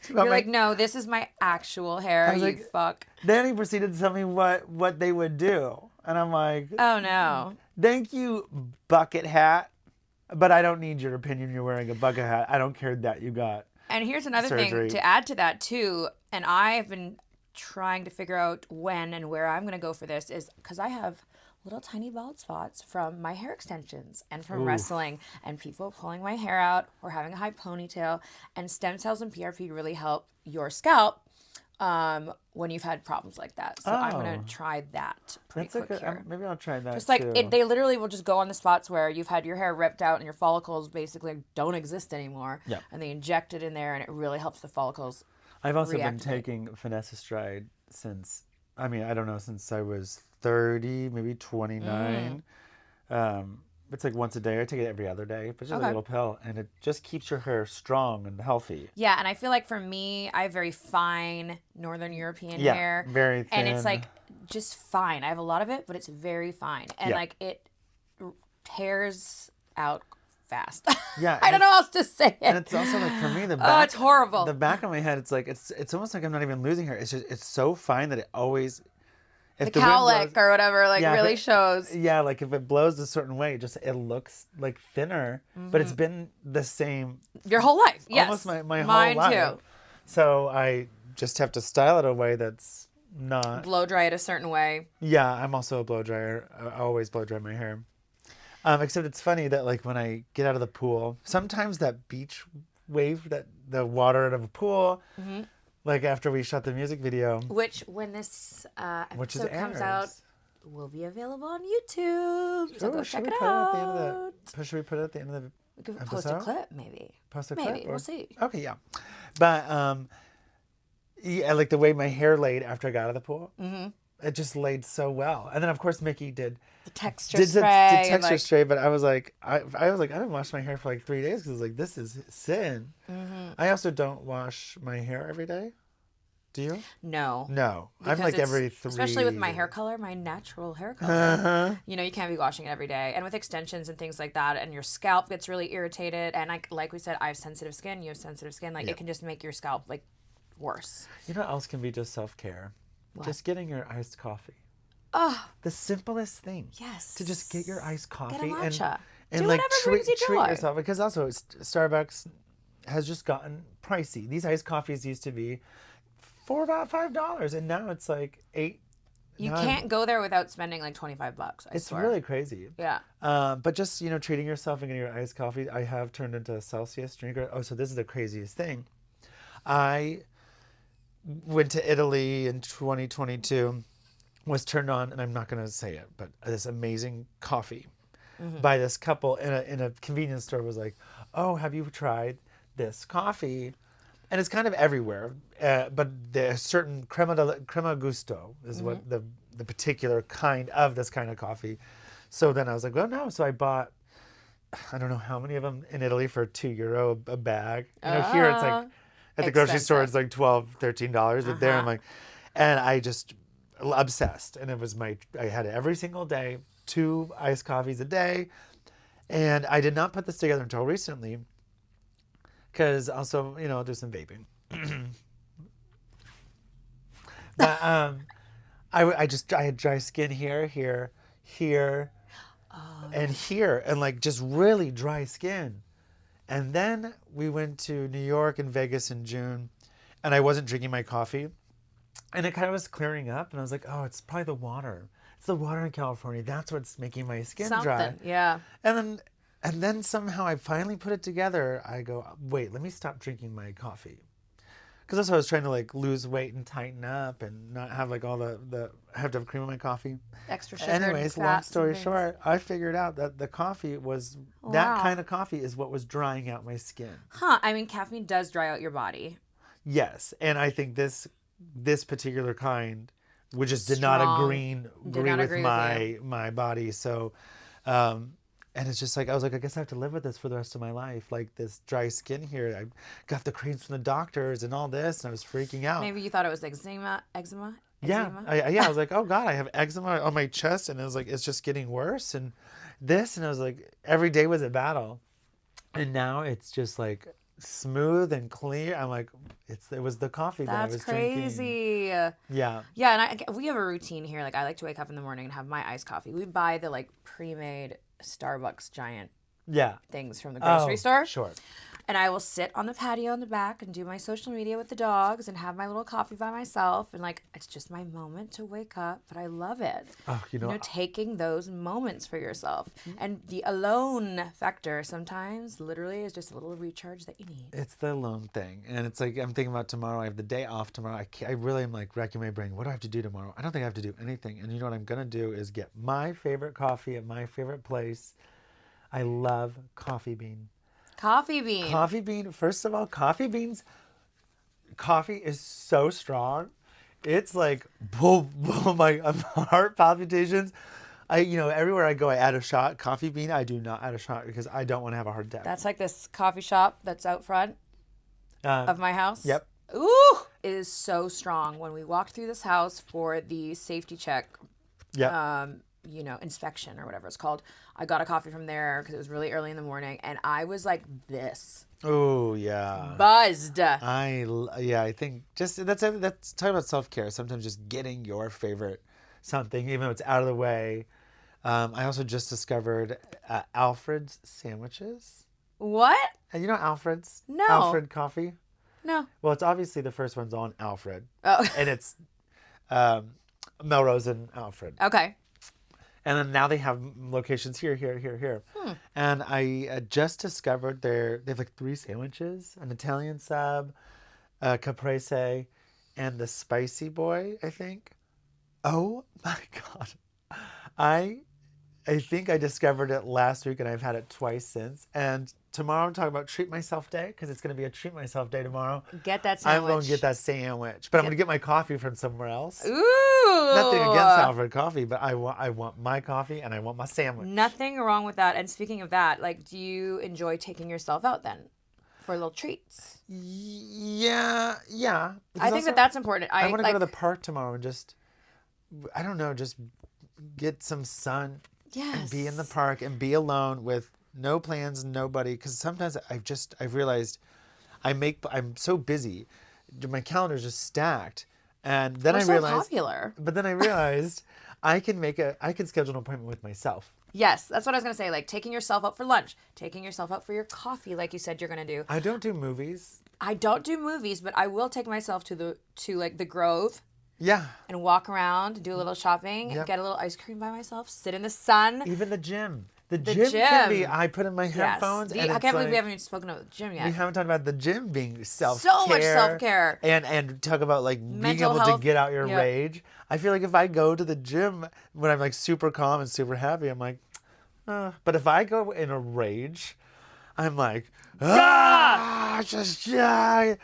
You're like, no, this is my actual hair, you fuck. Then he proceeded to tell me what they would do. And I'm like, oh, no. Thank you, bucket hat. But I don't need your opinion. You're wearing a bucket hat. I don't care that you got And here's another surgery. thing to add to that, too. And I have been trying to figure out when and where I'm going to go for this is because I have little tiny bald spots from my hair extensions and from wrestling and people pulling my hair out or having a high ponytail, and stem cells and PRP really help your scalp when you've had problems like that. So I'm going Oh. to try that pretty That's quick here. maybe I'll try that Just like too. they literally will just go on the spots where you've had your hair ripped out and your follicles basically don't exist anymore. Yeah. And they inject it in there and it really helps the follicles. I've also been reactivate. taking finasteride since, I mean, I don't know, since I was 30, maybe 29. It's like once a day. I take it every other day, but just a Okay. little pill, and it just keeps your hair strong and healthy. Yeah, and I feel like for me, I have very fine Northern European Yeah, hair. very And it's thin. like just fine. I have a lot of it, but it's very fine. And Yeah. like it tears out fast. Yeah, I don't know how else to say And it. it's also like for me, the Oh, back, it's horrible. the back of my head, it's like it's almost like I'm not even losing hair. It's just it's so fine that it always, if The wind cowlick blows- or whatever like Yeah, if really it- shows. yeah, like if it blows a certain way, it looks like thinner, but it's been the same Your whole life. Yes. almost my Mine whole life. too. So I just have to style it a way that's not. Blow dry it a certain way. Yeah, I'm also a blow dryer. I always blow dry my hair. Except it's funny that like when I get out of the pool, sometimes that beach wave, that the water out of a pool, like after we shot the music video, Which, when this which is episode comes airs. out, will be available on YouTube. So Ooh, go should check we it put it at the end of out. Should we put it at the end of the We could post a episode? clip, maybe. Post a Maybe. clip? We'll see. Okay, yeah. But yeah, like the way my hair laid after I got out of the pool, it just laid so well. And then of course Mickey did The texture did spray. the and, texture like, spray, but I was like, I was like, I didn't wash my hair for like 3 days because I was like, this is sin. I also don't wash my hair every day. Do you? No. No, I'm Because like it's- every 3. Especially with my hair color, my natural hair color. Uh-huh. You know, you can't be washing it every day. And with extensions and things like that, and your scalp gets really irritated. And like we said, I have sensitive skin. You have sensitive skin. Like, Yeah. it can just make your scalp, like, worse. You know what else can be just self-care? What? Just getting your iced coffee. Oh, The simplest thing. yes. To just get your iced coffee Get a matcha. and Do like whatever treat, brings you treat joy. yourself, because also Starbucks has just gotten pricey. These iced coffees used to be about $5, and now it's like $8. You Now can't go there without spending like $25. I It's swear. really crazy. Yeah. But just treating yourself and getting your iced coffee. I have turned into a Celsius drinker. Oh, so this is the craziest thing. I went to Italy in 2022. Was turned on, and I'm not going to say it, but this amazing coffee by this couple in a convenience store was like, "Oh, have you tried this coffee?" And it's kind of everywhere, but there's certain crema gusto is what the particular kind of this kind of coffee. So then I was like, well, no. So I bought, I don't know how many of them in Italy for €2 a bag. Here it's like at the grocery store it's like $12, $13, but there I'm like, and I just obsessed. And it was I had it every single day, 2 iced coffees a day, and I did not put this together until recently. Because also, do some vaping. But I had dry skin here, and here, and like just really dry skin. And then we went to New York and Vegas in June, and I wasn't drinking my coffee, and it kind of was clearing up, and I was like, oh, it's probably the water. It's the water in California. That's what's making my skin dry. Something. Yeah. And then somehow I finally put it together. I go, wait, let me stop drinking my coffee. Because that's why I was trying to like lose weight and tighten up and not have like all the I have to have cream in my coffee. Extra sugar. and Anyways, long fats and story things. short, I figured out that the coffee was, that Wow. kind of coffee is what was drying out my skin. Huh. I mean, caffeine does dry out your body. Yes. And I think this particular kind, which just did not Strong. agree not with agree with my body. So, and it's just like, I was like, I guess I have to live with this for the rest of my life. Like this dry skin here. I got the creams from the doctors and all this, and I was freaking out. Maybe you thought it was eczema. Yeah. I was like, oh God, I have eczema on my chest. And it was like, it's just getting worse. And this, and I was like, every day was a battle. And now it's just like smooth and clear. I'm like, it was the coffee that I That's was drinking. crazy. Yeah. Yeah, and we have a routine here. Like, I like to wake up in the morning and have my iced coffee. We buy the like pre-made Starbucks giant Yeah. things from the grocery store. Sure. And I will sit on the patio in the back and do my social media with the dogs and have my little coffee by myself. And like, it's just my moment to wake up, but I love it. Oh, Taking those moments for yourself. And the alone factor sometimes literally is just a little recharge that you need. It's the alone thing. And it's like, I'm thinking about tomorrow. I have the day off tomorrow. I really am like racking my brain. What do I have to do tomorrow? I don't think I have to do anything. And you know what I'm going to do is get my favorite coffee at my favorite place. I love Coffee Bean. Coffee Bean. Coffee Bean. First of all, Coffee Beans. Coffee is so strong. It's like, boom, boom, my heart palpitations. Everywhere I go, I add a shot. Coffee Bean, I do not add a shot because I don't want to have a heart attack. That's like this coffee shop that's out front of my house. Yep. Ooh, it is so strong. When we walked through this house for the safety check, Yep. inspection or whatever it's called, I got a coffee from there because it was really early in the morning, and I was like this. Oh yeah. Buzzed. I think just that's talking about self-care. Sometimes just getting your favorite something, even though it's out of the way. I also just discovered Alfred's sandwiches. What? And you know Alfred's? No. Alfred coffee? No. Well, it's obviously the first one's on Alfred. Oh. And it's Melrose and Alfred. Okay. And then now they have locations here. And I just discovered they have like 3 sandwiches, an Italian sub, a caprese, and the spicy boy, I think. Oh my God. I think I discovered it last week and I've had it twice since. And tomorrow I'm talking about treat myself day because it's going to be a treat myself day tomorrow. Get that sandwich. I'm going to get that sandwich, but I'm going to get my coffee from somewhere else. Ooh. Nothing against Alfred coffee, but I want my coffee and I want my sandwich. Nothing wrong with that. And speaking of that, like, do you enjoy taking yourself out then for little treats? Yeah. I think that's important. I want to go to the park tomorrow and just, I don't know, just get some sun. Yes. And be in the park and be alone with no plans, nobody. Because sometimes I've realized I'm so busy. My calendar's just stacked. And then We're I so realized, popular. But then I realized I can schedule an appointment with myself. Yes, that's what I was going to say. Like taking yourself out for lunch, taking yourself out for your coffee, like you said you're going to do. I don't do movies. I don't do movies, but I will take myself to the Grove. Yeah. And walk around, do a little shopping, Yep. get a little ice cream by myself, sit in the sun. Even the gym. The gym can be, I put in my headphones. Yes. And I it's can't believe like, we haven't even spoken about the gym yet. we haven't talked about the gym being self-care. So much self-care. And talk about like Mental being able health. to get out your Yep. rage. I feel like if I go to the gym when I'm like super calm and super happy, I'm like, but if I go in a rage, I'm like, just die.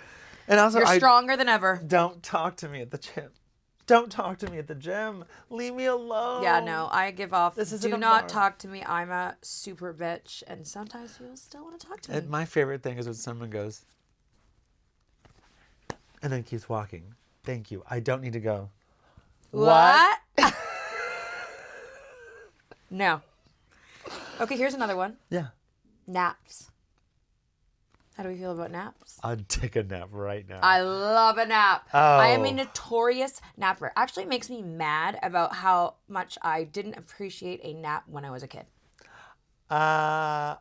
And also, You're stronger than ever. Don't talk to me at the gym. Don't talk to me at the gym. Leave me alone. Yeah, no, I give off. This isn't Do a not bar. talk to me. I'm a super bitch, and sometimes people still want to talk to me. And my favorite thing is when someone goes, and then keeps walking. Thank you. I don't need to go. What? No. Okay, here's another one. Yeah. Naps. How do we feel about naps? I'd take a nap right now. I love a nap. Oh. I am a notorious napper. Actually, it makes me mad about how much I didn't appreciate a nap when I was a kid. I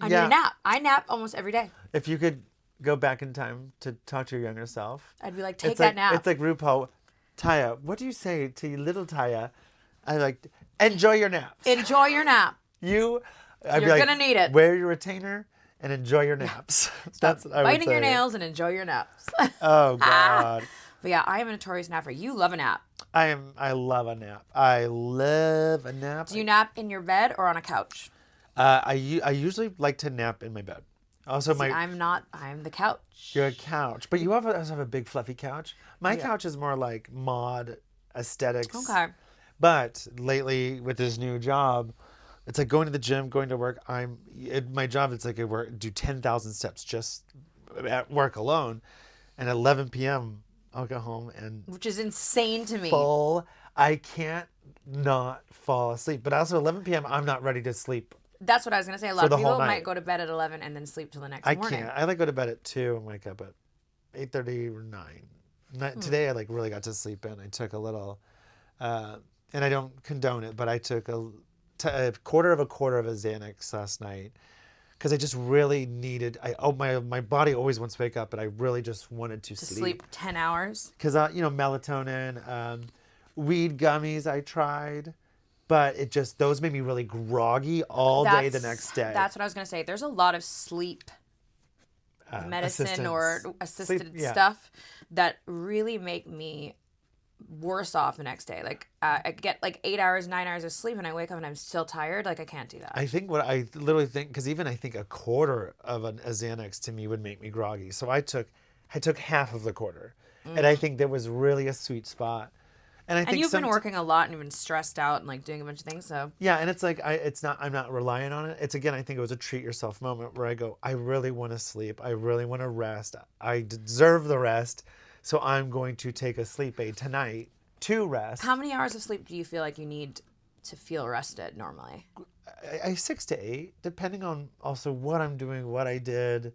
need a nap. I nap almost every day. If you could go back in time to talk to your younger self, I'd be like, take it's that like, nap. It's like RuPaul. Taya, what do you say to little Taya? I like, enjoy your naps. Enjoy your nap. I'd be You're like, gonna need it. Wear your retainer and enjoy your naps. That's what I would Biting your say. nails and enjoy your naps. Oh God. But yeah, I am a notorious napper. You love a nap. I love a nap. I love a nap. Do you nap in your bed or on a couch? I usually like to nap in my bed. Also, See, I'm the couch. You're a couch, but you also have a big fluffy couch. My couch is more like mod aesthetics. Okay. But lately, with this new job, it's like going to the gym, going to work. My job. It's like I do 10,000 steps just at work alone, and at 11 p.m. I'll go home and Which is insane to me. I can't not fall asleep. But also 11 p.m. I'm not ready to sleep. That's what I was going to say. A lot For of the whole people night. might go to bed at 11 and then sleep till the next I morning. can't. I like go to bed at 2 and wake up at 8:30 or 9. Today I like really got to sleep in. I took a little, and I don't condone it, but I took a quarter of a Xanax last night because I just really needed. My body always wants to wake up, but I really just wanted to Sleep 10 hours. because melatonin, weed gummies I tried, but it just those made me really groggy all day the next day. That's what I was going to say. There's a lot of sleep medicine or assisted stuff that really make me worse off the next day. Like I get like 8 hours, 9 hours of sleep and I wake up and I'm still tired. Like I can't do that. I think what I literally think, because even I think a quarter of a Xanax to me would make me groggy. So I took half of the quarter, and I think there was really a sweet spot. And I think you've been working a lot and you've been stressed out and like doing a bunch of things. So yeah, and it's like I'm not relying on it. It's again, I think it was a treat yourself moment where I go, I really want to sleep. I really want to rest. I deserve the rest. So I'm going to take a sleep aid tonight to rest. How many hours of sleep do you feel like you need to feel rested normally? I 6 to 8, depending on also what I'm doing, what I did.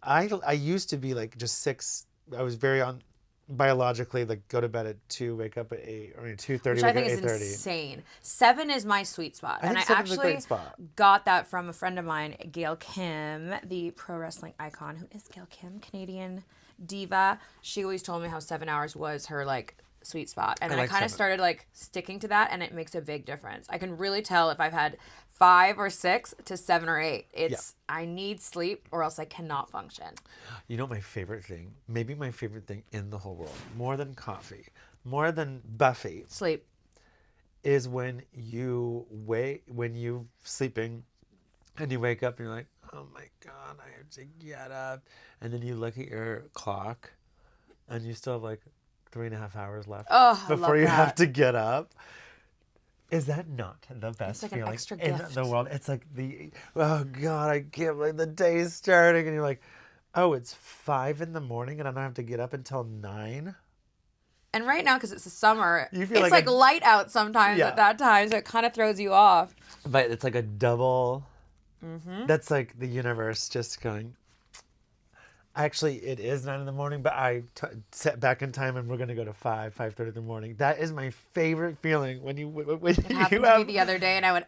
I used to be like just 6. I was very on biologically, like go to bed at 2, wake up at 8, or 2:30, Which wake I think up is at 8:30. insane. 7 is my sweet spot. I And I think 7's a actually great spot. got that from a friend of mine, Gail Kim, the pro wrestling icon. Who is Gail Kim? Canadian diva. She always told me how 7 hours was her like sweet spot. And then I like kind of 7. started like sticking to that and it makes a big difference. I can really tell if I've had 5 or 6 to 7 or 8. It's I need sleep or else I cannot function. You know my favorite thing, maybe my favorite thing in the whole world, more than coffee, more than Buffy, Sleep. is when you're sleeping and you wake up and you're like, oh my God, I have to get up. And then you look at your clock and you still have like 3.5 hours left before you have to get up. Is that not the best like an feeling extra in gift. the world? It's like oh God, I can't believe the day is starting. And you're like, oh, it's 5 a.m. and I don't have to get up until 9. And right now, because it's the summer, You feel it's like like light out sometimes Yeah. at that time, so it kind of throws you off. But it's like a double. That's like the universe just going. Actually, it is 9 a.m, but I set back in time and we're going to go to 5:30 in the morning. That is my favorite feeling when you It happened to me the other day, and I went,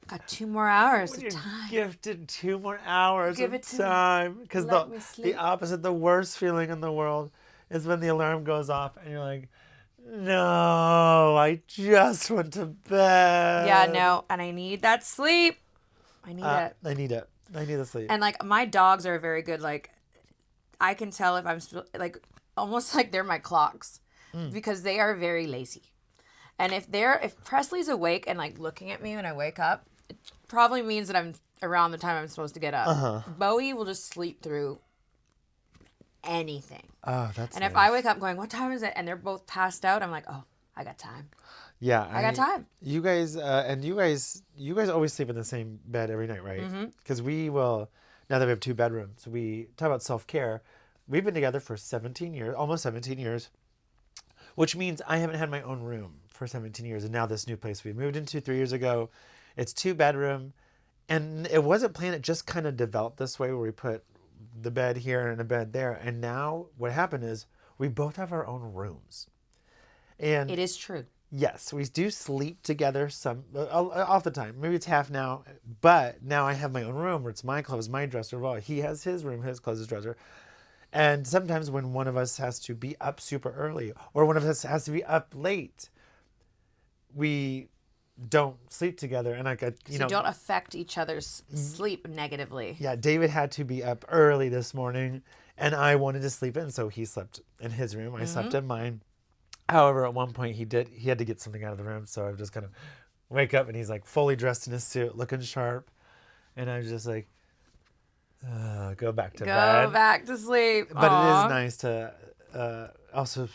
got 2 more hours of time. gifted 2 more hours Give of it to me. time. Because Let me the sleep. opposite, the worst feeling in the world is when the alarm goes off and you're like, no, I just went to bed. Yeah, no, and I need that sleep. I need it. I need it. I need the sleep. And like my dogs are very good. Like I can tell if I'm like almost like they're my clocks because they are very lazy. And if Presley's awake and like looking at me when I wake up, it probably means that I'm around the time I'm supposed to get up. Bowie will just sleep through anything. Oh, that's And if nice. I wake up going, what time is it? And they're both passed out, I'm like, oh, I got time. Yeah, I got time. You guys always sleep in the same bed every night, right? Because we will. Now that we have 2 bedrooms, we talk about self-care. We've been together for 17 years, almost 17 years, which means I haven't had my own room for 17 years. And now this new place we moved into 3 years ago, it's 2-bedroom, and it wasn't planned. It just kind of developed this way where we put the bed here and a bed there. And now what happened is we both have our own rooms. And It is true. yes, we do sleep together some off the time. Maybe it's half now, but now I have my own room where it's my clothes, my dresser. Well, he has his room, his clothes, his dresser. And sometimes when one of us has to be up super early or one of us has to be up late, we don't sleep together. And You don't affect each other's sleep negatively. yeah, David had to be up early this morning and I wanted to sleep in. So he slept in his room. I slept in mine. However, at one point he had to get something out of the room. So I would just kind of wake up and he's like fully dressed in his suit, looking sharp. And I was just like, go back to bed. Go back to sleep. But Aww. it is nice to also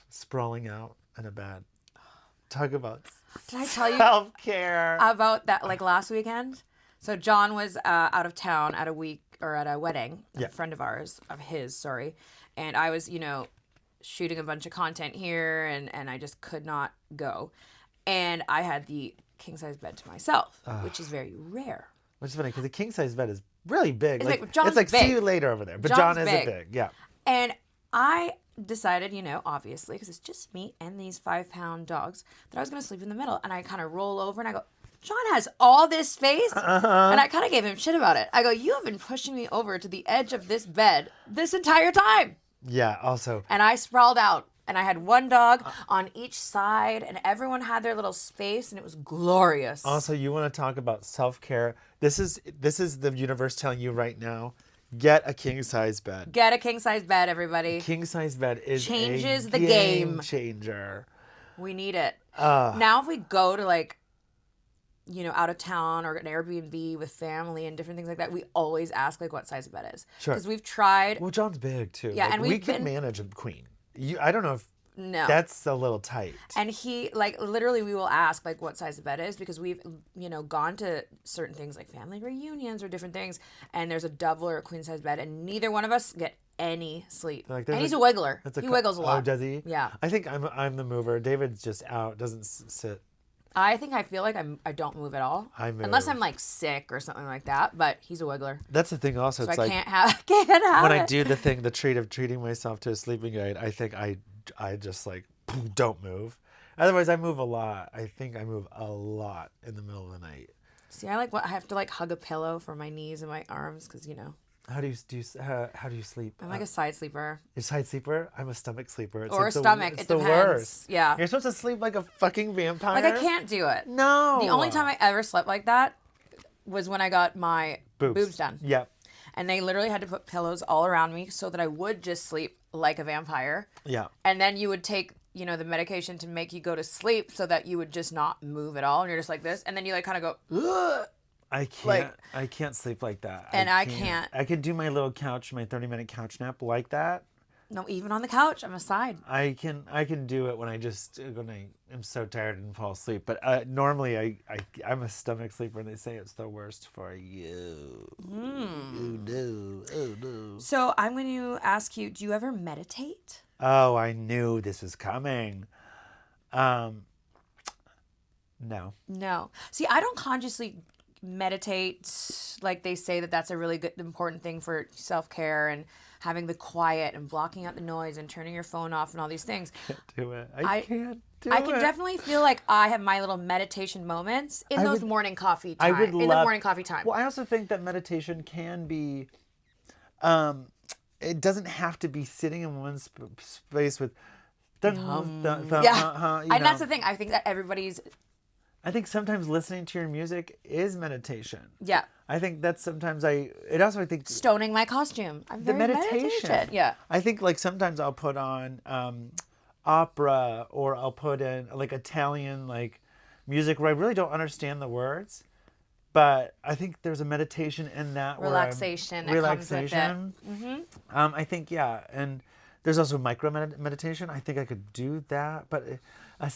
sprawling out in a bed. Talk about Did I tell you self-care. about that like last weekend? So John was out of town at a wedding, Yeah. a friend of ours, of his, sorry. And I was, shooting a bunch of content here and I just could not go. And I had the king size bed to myself, which is very rare. Which is funny because the king size bed is really big. It's Like, big. John's it's like big. see you later over there. But John's John isn't big. big. Yeah. And I decided, obviously, because it's just me and these 5-pound dogs, that I was going to sleep in the middle. And I kind of roll over and I go, Sean has all this space. And I kind of gave him shit about it. I go, you have been pushing me over to the edge of this bed this entire time. Yeah, also. And I sprawled out. And I had one dog on each side. And everyone had their little space. And it was glorious. Also, you want to talk about self-care. This is the universe telling you right now, get a king-size bed. Get a king-size bed, everybody. King-size bed is changes a the game changer. We need it. Now if we go to like, you know, out of town or an Airbnb with family and different things like that, we always ask like what size the bed is. Sure. Because we've tried. Well, John's big too. Yeah, like, and we can manage a queen. I don't know if that's a little tight. And he like literally we will ask like what size the bed is because we've, you know, gone to certain things like family reunions or different things and there's a double or a queen size bed and neither one of us get any sleep. Like, and he's a wiggler. He wiggles a lot. Oh, does he? Yeah. I think I'm the mover. David's just out, doesn't sit. I feel like I don't move at all. I move. Unless I'm like sick or something like that, but he's a wiggler. That's the thing also. So it's I like can't have when it. I do the treat of treating myself to a sleeping aid, I think I just like don't move. Otherwise I move a lot. I think I move a lot in the middle of the night. See, I have to like hug a pillow for my knees and my arms because, you know. How do you sleep? I'm like a side sleeper. You're a side sleeper? I'm a stomach sleeper. Or a stomach. It's it the depends. worst. Yeah. You're supposed to sleep like a fucking vampire. Like I can't do it. No. The only time I ever slept like that was when I got my boobs done. Yep. And they literally had to put pillows all around me so that I would just sleep like a vampire. Yeah. And then you would take, you know, the medication to make you go to sleep so that you would just not move at all. And you're just like this. And then you like kind of go, ugh. I can't sleep like that. And I can't. I could do my little couch, my 30-minute couch nap like that. No, even on the couch, I'm aside. I can do it when I am so tired and fall asleep. But normally I'm a stomach sleeper, and they say it's the worst for you. Oh no. So I'm going to ask you: do you ever meditate? Oh, I knew this was coming. No. No. See, I don't consciously meditate like they say that's a really good important thing for self-care and having the quiet and blocking out the noise and turning your phone off and all these things. I can't do it. I can't do it. I can definitely feel like I have my little meditation moments in those morning coffee time. In the morning coffee time. Well, I also think that meditation can be it doesn't have to be sitting in one space with and that's the thing. I think that I think sometimes listening to your music is meditation. Yeah. I think that's sometimes I think stoning my costume. I'm very meditation. Yeah. I think like sometimes I'll put on opera or I'll put in like Italian like music where I really don't understand the words, but I think there's a meditation in that relaxation. Comes with it. Mm-hmm. I think and there's also micro meditation. I think I could do that, but I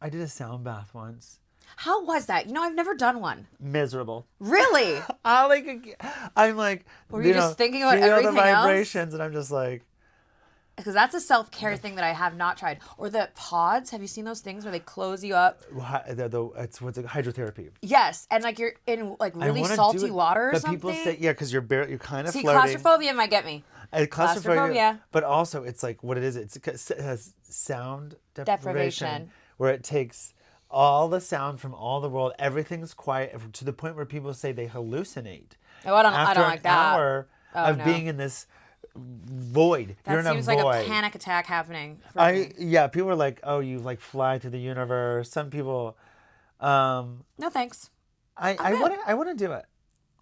did a sound bath once. How was that? You know, I've never done one. Miserable. Really? I'm like, were you just thinking about feel everything the vibrations, else? And I'm just like, because that's a self-care thing that I have not tried. Or the pods. Have you seen those things where they close you up? It's what's it, hydrotherapy. Yes, and like you're in like really salty water or something. But people say because you're kind of See, floating. claustrophobia might get me. Claustrophobia. But also, it's like what it is. It has sound deprivation, where it takes all the sound from all the world. Everything's quiet to the point where people say they hallucinate. Oh, I don't like that. After an hour of being in this void. That seems like a panic attack happening. People are like, oh, you like fly through the universe. Some people. No thanks. I want to do it.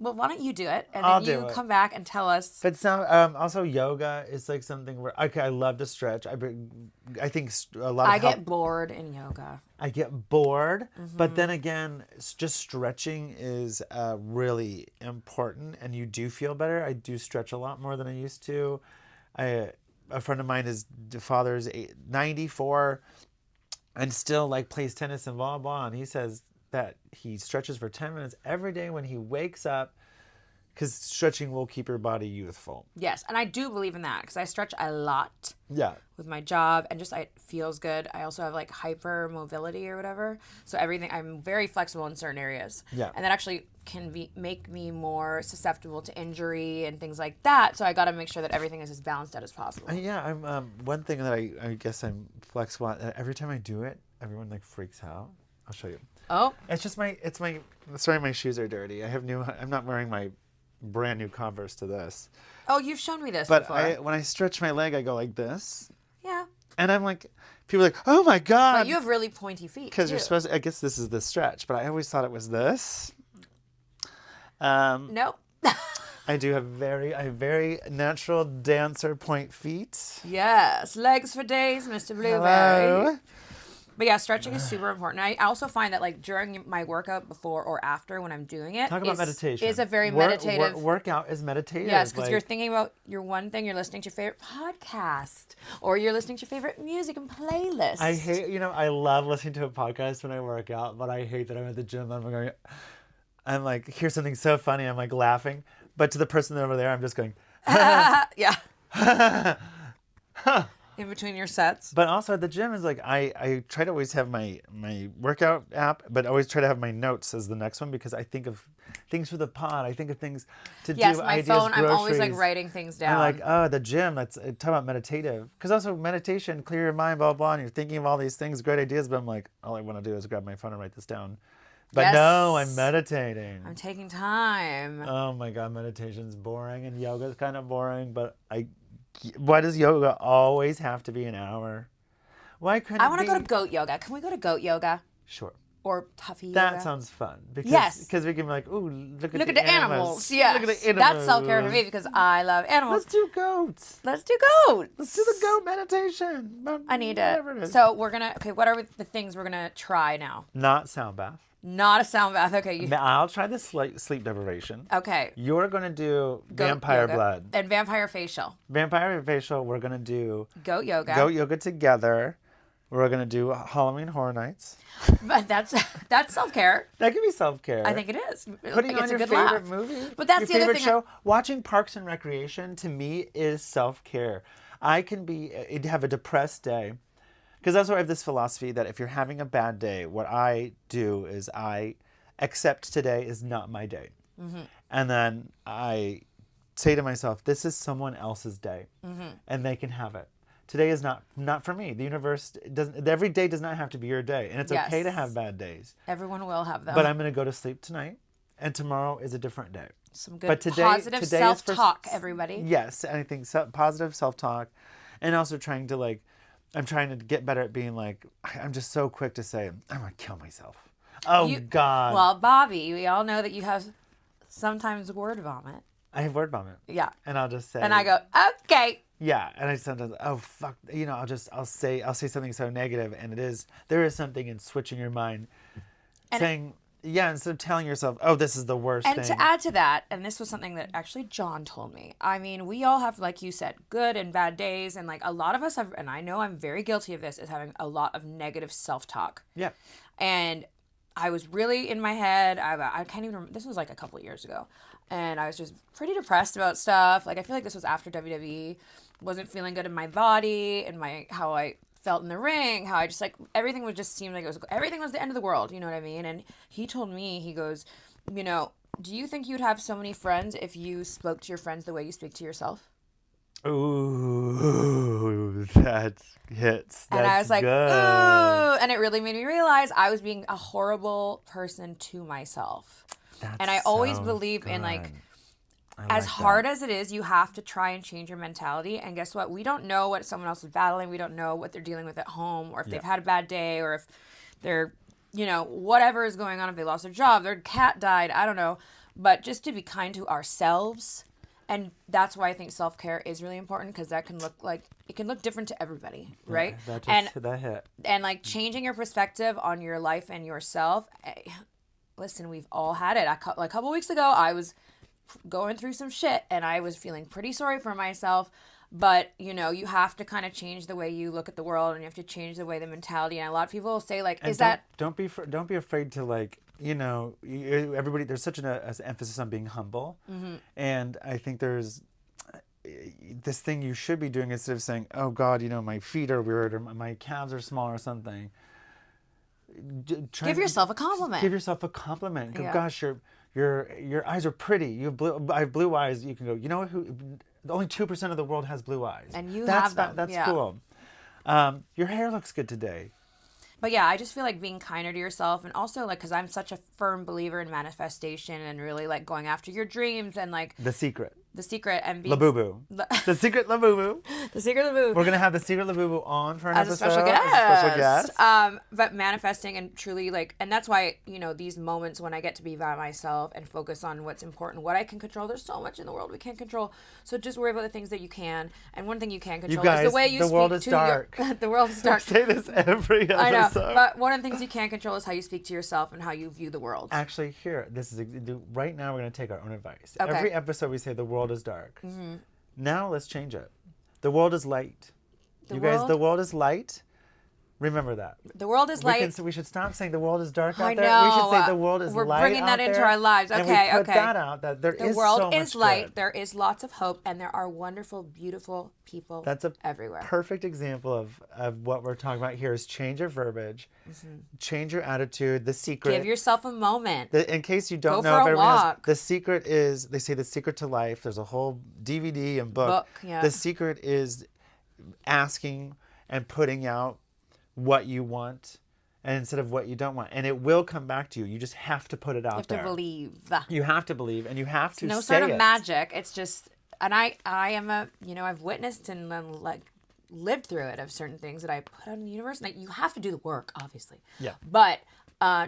Well, why don't you do it, and then you come back and tell us. But also yoga is like something where I love to stretch. I think a lot. I get bored in yoga. I get bored, but then again, just stretching is really important, and you do feel better. I do stretch a lot more than I used to. A friend of mine, his father is 94, and still like plays tennis and volleyball, and he says that he stretches for 10 minutes every day when he wakes up because stretching will keep your body youthful. Yes, and I do believe in that because I stretch a lot. Yeah. With my job and just it feels good. I also have like hyper mobility or whatever. So I'm very flexible in certain areas. Yeah. And that actually can make me more susceptible to injury and things like that. So I got to make sure that everything is as balanced out as possible. I'm one thing that I guess I'm flexible on, every time I do it, everyone like freaks out. I'll show you. Oh, It's just sorry, my shoes are dirty. I'm not wearing my brand new Converse to this. oh, you've shown me this But before. when I stretch my leg, I go like this. Yeah. And I'm like, people are like, oh my God. But you have really pointy feet. Because you're too. supposed to, I guess this is the stretch, but I always thought it was this. Nope. I have very natural dancer point feet. Yes. Legs for days, Mr. Blueberry. Hello. But yeah, stretching is super important. I also find that like during my workout before or after when I'm doing it. Talk about meditation. Is a very meditative. Workout is meditative. Yes, because you're thinking about your one thing, you're listening to your favorite podcast, or you're listening to your favorite music and playlist. I hate, I love listening to a podcast when I work out, but I hate that I'm at the gym and I'm like, here's something so funny. I'm like laughing. But to the person over there, I'm just going, yeah. In between your sets. But also at the gym is like, I try to always have my workout app, but always try to have my notes as the next one because I think of things for the pod. I think of things to do. Yes, my ideas, phone, groceries. I'm always like writing things down. I'm like, oh, the gym, let's talk about meditative. Because also meditation, clear your mind, blah, blah, and you're thinking of all these things, great ideas, but I'm like, all I want to do is grab my phone and write this down. But Yes. no, I'm meditating. I'm taking time. Oh my God, meditation's boring and yoga's kind of boring, but why does yoga always have to be an hour? Why couldn't I want to be... go to goat yoga. Can we go to goat yoga? Sure. Or Tuffy yoga? That sounds fun. Because, Yes. Because we can be like, ooh, look at the animals. Yes. Look at the animals. That's self-care for me because I love animals. Let's do goats. Let's do goats. Let's do the goat meditation. I need Whatever it it. is. So we're going to, okay, what are the things we're going to try now? Not sound bath. Not a sound bath. Okay. I'll try the sleep deprivation. Okay. You're going to do Goat vampire yoga. blood. And vampire facial. Vampire facial, we're going to do Goat yoga. goat yoga together. We're going to do Halloween Horror Nights. But that's self-care. That could be self-care. I think it is. Putting on It's your a good favorite laugh. movie. But that's your the other favorite thing. show. Watching Parks and Recreation, to me, is self-care. I can have a depressed day. Because that's why I have this philosophy that if you're having a bad day, what I do is I accept today is not my day. Mm-hmm. And then I say to myself, this is someone else's day. Mm-hmm. And they can have it. Today is not for me. The universe doesn't. Every day does not have to be your day, and it's okay to have bad days. Everyone will have them. But I'm going to go to sleep tonight, and tomorrow is a different day. Some good positive self-talk, everybody. Yes, and I think positive self-talk, and also trying to I'm trying to get better at being like, I'm just so quick to say, I'm going to kill myself. Oh, God. Well, Bobby, we all know that you have sometimes word vomit. I have word vomit. Yeah. And I'll just say. And I go, okay. Yeah, and I sometimes, oh fuck, I'll say something so negative, and there is something in switching your mind, saying, yeah, instead of telling yourself, oh, this is the worst thing. And to add to that, and this was something that actually John told me. I mean, we all have, like you said, good and bad days, and a lot of us have, and I know I'm very guilty of this, is having a lot of negative self-talk. Yeah. And I was really in my head. I can't even remember. This was a couple of years ago. And I was just pretty depressed about stuff. I feel like this was after WWE. Wasn't feeling good in my body and how I felt in the ring. How I just everything would just seem like everything was the end of the world. You know what I mean? And he told me, he goes, do you think you'd have so many friends if you spoke to your friends the way you speak to yourself? Ooh, that hits. And I was like, good. ooh. And it really made me realize I was being a horrible person to myself. And I always believe in as hard as it is, you have to try and change your mentality. And guess what? We don't know what someone else is battling. We don't know what they're dealing with at home, or if they've had a bad day, or if they're, whatever is going on, if they lost their job, their cat died, I don't know. But just to be kind to ourselves. And that's why I think self-care is really important, because that can look different to everybody, right? Yeah, that hit. And changing your perspective on your life and yourself. Listen, we've all had it. A couple weeks ago, I was going through some shit and I was feeling pretty sorry for myself. But, you have to kind of change the way you look at the world, and you have to change the way the mentality. And a lot of people will say, don't be afraid to everybody, there's such an emphasis on being humble. Mm-hmm. And I think there's this thing you should be doing instead of saying, oh God, my feet are weird or my calves are small or something. Give yourself a compliment. Give yourself a compliment. Go, Yeah. gosh, your eyes are pretty. I have blue eyes. You can go, only 2% of the world has blue eyes. And you have them. That's yeah. cool. Your hair looks good today. But yeah, I just feel like being kinder to yourself, and also like, because I'm such a firm believer in manifestation and really like going after your dreams and like The secret. and being Labubu. The secret Labubu. the secret of the move We're going to have the secret Labubu on for an as a episode. special As a special guest. guest. But manifesting and truly like, and that's why, you know, these moments when I get to be by myself and focus on what's important, what I can control. There's so much in the world we can't control. So just worry about the things that you can. And one thing you can control guys, is the way you the speak world is to dark. the world is dark. I say this every episode. I know, but one of the things you can control is how you speak to yourself and how you view the world. Actually, here, right now we're going to take our own advice. Okay. Every episode we say the world is dark. Now let's change it. The world is light. The world is light. Remember that. The world is light. We should stop saying the world is dark out I there. know. We should say the world is We're light bringing that out into there, our lives. and Okay, we put okay. that out, that there The is world so much is light. good. There is lots of hope, and there are wonderful, beautiful people That's a everywhere. perfect example of what we're talking about here is change your verbiage, change your attitude. The secret. Give yourself a moment. In case you don't Go know, for if a everyone knows, walk. the secret is, they say the secret to life. There's a whole DVD and book. Yeah. The secret is asking and putting out what you want and instead of what you don't want. And it will come back to you. You just have to put it out there. You have to believe. You have to believe, and you have to No say sort of it. magic. It's just, and I am a, you know, I've witnessed and like lived through it of certain things that I put out in the universe. And you have to do the work, obviously. Yeah. But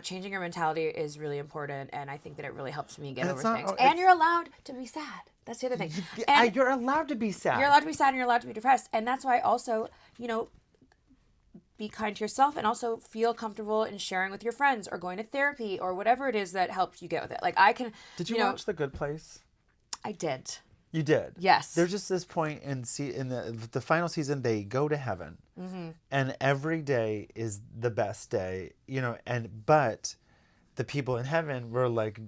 changing your mentality is really important, and I think that it really helps me get And over it's not- things. oh, And it's- you're allowed to be sad. That's the other thing. And You're allowed to be sad. you're allowed to be sad and you're allowed to be depressed. And that's why also, you know, be kind to yourself and also feel comfortable in sharing with your friends or going to therapy or whatever it is that helps you get with it. Like I can. Did you know, watch The Good Place? I did. You did. Yes. There's just this point in the final season, they go to heaven, and every day is the best day, you know. But the people in heaven were like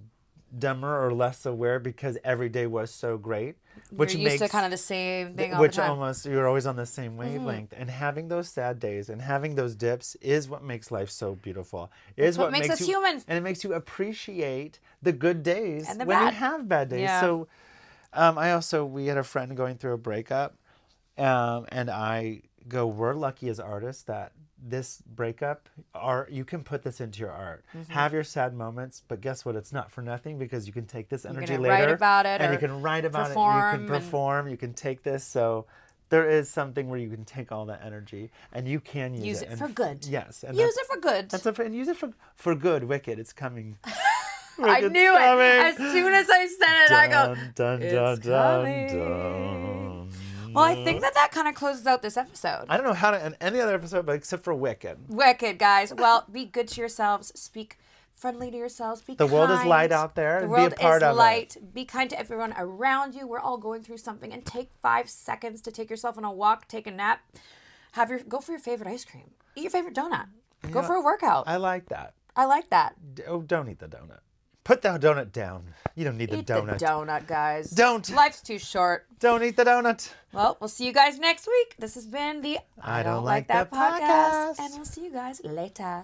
dumber or less aware because every day was so great, which You're used makes to kind of the same thing all which the time. almost you're always on the same wavelength. And having those sad days and having those dips is what makes life so beautiful. Is what makes us you, human. and it makes you appreciate the good days And the when you bad. have bad days. Yeah. So we had a friend going through a breakup, and I go, we're lucky as artists that this breakup, you can put this into your art. Have your sad moments, but guess what? It's not for nothing because you can take this energy gonna later. write about it and or you can write about it. You perform can perform. You can take this. So there is something where you can take all that energy and you can use it. it for good. Yes. And Use it for good. and use it for good. Wicked. It's coming. I Wicked's knew coming. it. As soon as I said it, I go, Dun, "It's dun, coming." dun. Well, I think that kind of closes out this episode. I don't know how to end any other episode, but except for Wicked. Wicked, guys. Well, be good to yourselves. Speak friendly to yourselves. Be The kind. world is light out there. The Be world a part is of light. Be kind to everyone around you. We're all going through something. And take 5 seconds to take yourself on a walk, take a nap. Go for your favorite ice cream. Eat your favorite donut. Go for a workout. I like that. I like that. Don't eat the donut. Put the donut down. You don't need the Eat donut. the donut, guys. Don't. Life's too short. Don't eat the donut. Well, we'll see you guys next week. This has been the I Don't Like That podcast. And we'll see you guys later.